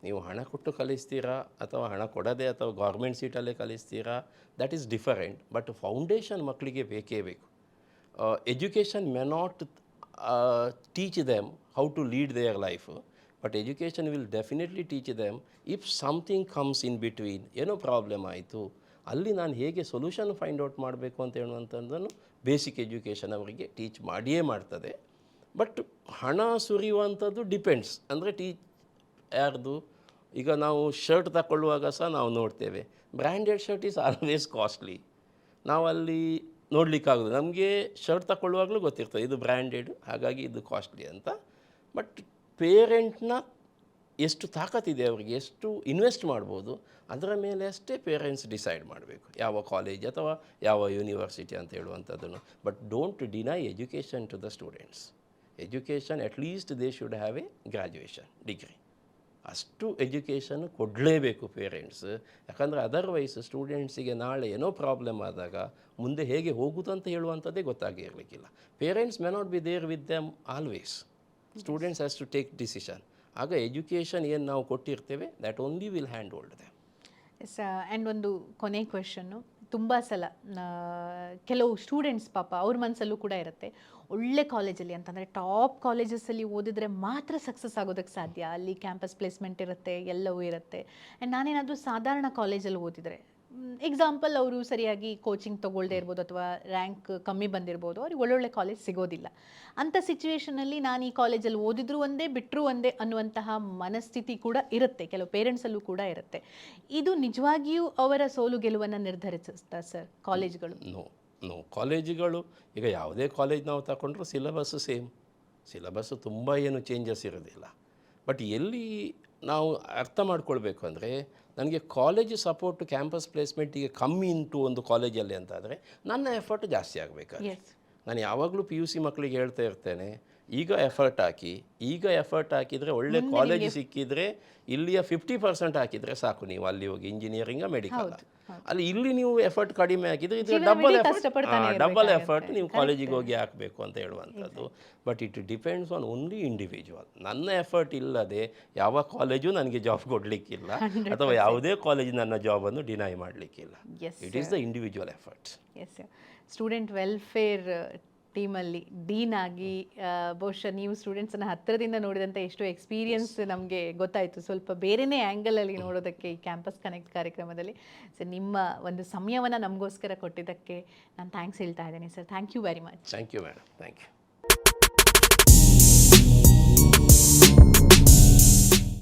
[SPEAKER 2] ನೀವು ಹಣ ಕೊಟ್ಟು ಕಲಿಸ್ತೀರಾ ಅಥವಾ ಹಣ ಕೊಡದೆ ಅಥವಾ ಗೌರ್ಮೆಂಟ್ ಸೀಟಲ್ಲೇ ಕಲಿಸ್ತೀರಾ, that is different. But foundation ಮಕ್ಕಳಿಗೆ ಬೇಕೇ ಬೇಕು. Education may not teach them how to lead their life, but education will definitely teach them if something comes in between, ಏನೋ ಪ್ರಾಬ್ಲಮ್ ಆಯಿತು, ಅಲ್ಲಿ ನಾನು ಹೇಗೆ ಸೊಲ್ಯೂಷನ್ ಫೈಂಡ್ ಔಟ್ ಮಾಡಬೇಕು ಅಂತ ಹೇಳುವಂಥದ್ದನ್ನು ಬೇಸಿಕ್ ಎಜುಕೇಷನ್ ಅವರಿಗೆ ಟೀಚ್ ಮಾಡಿಯೇ ಮಾಡ್ತದೆ. ಬಟ್ ಹಣ ಸುರಿಯುವಂಥದ್ದು ಡಿಪೆಂಡ್ಸ್. ಅಂದರೆ ಯಾರ್ದು, ಈಗ ನಾವು ಶರ್ಟ್ ತಗೊಳ್ಳುವಾಗ ಸಹ ನಾವು ನೋಡ್ತೇವೆ, branded shirt is always costly. ನಾವಲ್ಲಿ ನೋಡಲಿಕ್ಕಾಗೋದು, ನಮಗೆ ಶರ್ಟ್ ತಗೊಳ್ಳುವಾಗಲೂ ಗೊತ್ತಿರ್ತದೆ ಇದು ಬ್ರ್ಯಾಂಡೆಡ್, ಹಾಗಾಗಿ ಇದು ಕಾಸ್ಟ್ಲಿ ಅಂತ. ಬಟ್ ಪೇರೆಂಟ್ನ ಎಷ್ಟು ತಾಕತ್ತಿದೆ, ಅವರಿಗೆ ಎಷ್ಟು ಇನ್ವೆಸ್ಟ್ ಮಾಡ್ಬೋದು, ಅದರ ಮೇಲೆ ಅಷ್ಟೇ ಪೇರೆಂಟ್ಸ್ ಡಿಸೈಡ್ ಮಾಡಬೇಕು ಯಾವ ಕಾಲೇಜ್ ಅಥವಾ ಯಾವ ಯೂನಿವರ್ಸಿಟಿ ಅಂತ ಹೇಳುವಂಥದ್ದನ್ನು. But don't deny education to the students. Education at least they should have a graduation degree. ಅಷ್ಟು ಎಜುಕೇಷನ್ ಕೊಡಲೇಬೇಕು ಪೇರೆಂಟ್ಸ್. ಯಾಕಂದರೆ ಅದರ್ವೈಸ್ ಸ್ಟೂಡೆಂಟ್ಸಿಗೆ ನಾಳೆ ಏನೋ ಪ್ರಾಬ್ಲಮ್ ಆದಾಗ ಮುಂದೆ ಹೇಗೆ ಹೋಗುವುದು ಅಂತ ಹೇಳುವಂಥದ್ದೇ ಗೊತ್ತಾಗಿರಲಿಕ್ಕಿಲ್ಲ. Parents may not be there with them always. Students has to take decision. ಆಗ ಎಜುಕೇಷನ್ ಏನು ನಾವು ಕೊಟ್ಟಿರ್ತೇವೆ that only will hand hold them.
[SPEAKER 1] Yes. And ಒಂದು ಕೊನೆ ಕ್ವೆಶನ್ನು, ತುಂಬ ಸಲ ಕೆಲವು ಸ್ಟೂಡೆಂಟ್ಸ್ ಪಾಪ ಅವ್ರ ಮನಸ್ಸಲ್ಲೂ ಕೂಡ ಇರುತ್ತೆ, ಒಳ್ಳೆ ಕಾಲೇಜಲ್ಲಿ ಅಂತಂದರೆ ಟಾಪ್ ಕಾಲೇಜಸಲ್ಲಿ ಓದಿದ್ರೆ ಮಾತ್ರ ಸಕ್ಸಸ್ ಆಗೋದಕ್ಕೆ ಸಾಧ್ಯ, ಅಲ್ಲಿ ಕ್ಯಾಂಪಸ್ ಪ್ಲೇಸ್ಮೆಂಟ್ ಇರುತ್ತೆ, ಎಲ್ಲವೂ ಇರುತ್ತೆ. ಆ್ಯಂಡ್ ನಾನೇನಾದರೂ ಸಾಧಾರಣ ಕಾಲೇಜಲ್ಲಿ ಓದಿದರೆ, ಎಕ್ಸಾಂಪಲ್ ಅವರು ಸರಿಯಾಗಿ ಕೋಚಿಂಗ್ ತೊಗೊಳ್ಳದೆ ಇರ್ಬೋದು ಅಥವಾ ರ್ಯಾಂಕ್ ಕಮ್ಮಿ ಬಂದಿರ್ಬೋದು, ಅವ್ರಿಗೆ ಒಳ್ಳೊಳ್ಳೆ ಕಾಲೇಜ್ ಸಿಗೋದಿಲ್ಲ. ಅಂಥ ಸಿಚುವೇಷನಲ್ಲಿ ನಾನು ಈ ಕಾಲೇಜಲ್ಲಿ ಓದಿದ್ರು ಒಂದೇ ಬಿಟ್ಟರು ಒಂದೇ ಅನ್ನುವಂತಹ ಮನಸ್ಥಿತಿ ಕೂಡ ಇರುತ್ತೆ, ಕೆಲವು ಪೇರೆಂಟ್ಸಲ್ಲೂ ಕೂಡ ಇರುತ್ತೆ. ಇದು ನಿಜವಾಗಿಯೂ ಅವರ ಸೋಲು ಗೆಲುವನ್ನು ನಿರ್ಧರಿಸುತ್ತಾ ಸರ್ ಕಾಲೇಜ್ಗಳು?
[SPEAKER 2] ನೋ, ಕಾಲೇಜುಗಳು ಈಗ ಯಾವುದೇ ಕಾಲೇಜ್ ನಾವು ತಗೊಂಡ್ರೂ ಸಿಲೆಬಸ್ಸು ಸೇಮ್. ಸಿಲೆಬಸ್ಸು ತುಂಬ ಏನು ಚೇಂಜಸ್ ಇರೋದಿಲ್ಲ. ಬಟ್ ಎಲ್ಲಿ ನಾವು ಅರ್ಥ ಮಾಡ್ಕೊಳ್ಬೇಕು ಅಂದರೆ, ನನಗೆ ಕಾಲೇಜ್ ಸಪೋರ್ಟ್ ಕ್ಯಾಂಪಸ್ ಪ್ಲೇಸ್ಮೆಂಟಿಗೆ ಕಮ್ಮಿ ಉಂಟು ಒಂದು ಕಾಲೇಜಲ್ಲಿ ಅಂತಾದರೆ ನನ್ನ ಎಫರ್ಟ್ ಜಾಸ್ತಿ ಆಗಬೇಕಾದ್ರೆ. ನಾನು ಯಾವಾಗಲೂ PUC ಮಕ್ಕಳಿಗೆ ಹೇಳ್ತಾ ಇರ್ತೇನೆ, ಈಗ ಎಫರ್ಟ್ ಹಾಕಿ, ಈಗ ಎಫರ್ಟ್ ಹಾಕಿದರೆ ಒಳ್ಳೆ ಕಾಲೇಜ್ ಸಿಕ್ಕಿದರೆ ಇಲ್ಲಿಯ 50% ಹಾಕಿದರೆ ಸಾಕು, ನೀವು ಅಲ್ಲಿ ಹೋಗಿ ಇಂಜಿನಿಯರಿಂಗ ಮೆಡಿಕಲ್. ಅಲ್ಲಿ ಇಲ್ಲಿ ನೀವು ಎಫರ್ಟ್ ಕಡಿಮೆ ಹಾಕಿದರೆ ಇದು ಡಬಲ್ ಎಫರ್ಟ್ ನೀವು ಕಾಲೇಜಿಗೆ ಹೋಗಿ ಹಾಕಬೇಕು ಅಂತ ಹೇಳುವಂಥದ್ದು. But it depends on only individual. ನನ್ನ ಎಫರ್ಟ್ ಇಲ್ಲದೆ ಯಾವ ಕಾಲೇಜು ನನಗೆ ಜಾಬ್ ಕೊಡಲಿಕ್ಕಿಲ್ಲ ಅಥವಾ ಯಾವುದೇ ಕಾಲೇಜ್ ನನ್ನ ಜಾಬನ್ನು ಡಿನೈ ಮಾಡಲಿಕ್ಕಿಲ್ಲ. It is the individual effort.
[SPEAKER 1] Yes. Student welfare ಟೀಮಲ್ಲಿ ಡೀನ್ ಆಗಿ ಬಹುಶಃ ನೀವು ಸ್ಟೂಡೆಂಟ್ಸನ್ನು ಹತ್ತಿರದಿಂದ ನೋಡಿದಂಥ ಎಷ್ಟೋ ಎಕ್ಸ್ಪೀರಿಯನ್ಸ್ ನಮಗೆ ಗೊತ್ತಾಯಿತು, ಸ್ವಲ್ಪ ಬೇರೆಯೇ ಆ್ಯಂಗಲಲ್ಲಿ ನೋಡೋದಕ್ಕೆ ಈ ಕ್ಯಾಂಪಸ್ ಕನೆಕ್ಟ್ ಕಾರ್ಯಕ್ರಮದಲ್ಲಿ. ಸರ್, ನಿಮ್ಮ ಒಂದು ಸಮಯವನ್ನು ನಮಗೋಸ್ಕರ ಕೊಟ್ಟಿದ್ದಕ್ಕೆ ನಾನು ಥ್ಯಾಂಕ್ಸ್ ಹೇಳ್ತಾ ಇದ್ದೇನೆ sir. Thank you very much.
[SPEAKER 2] Thank you madam. Thank you.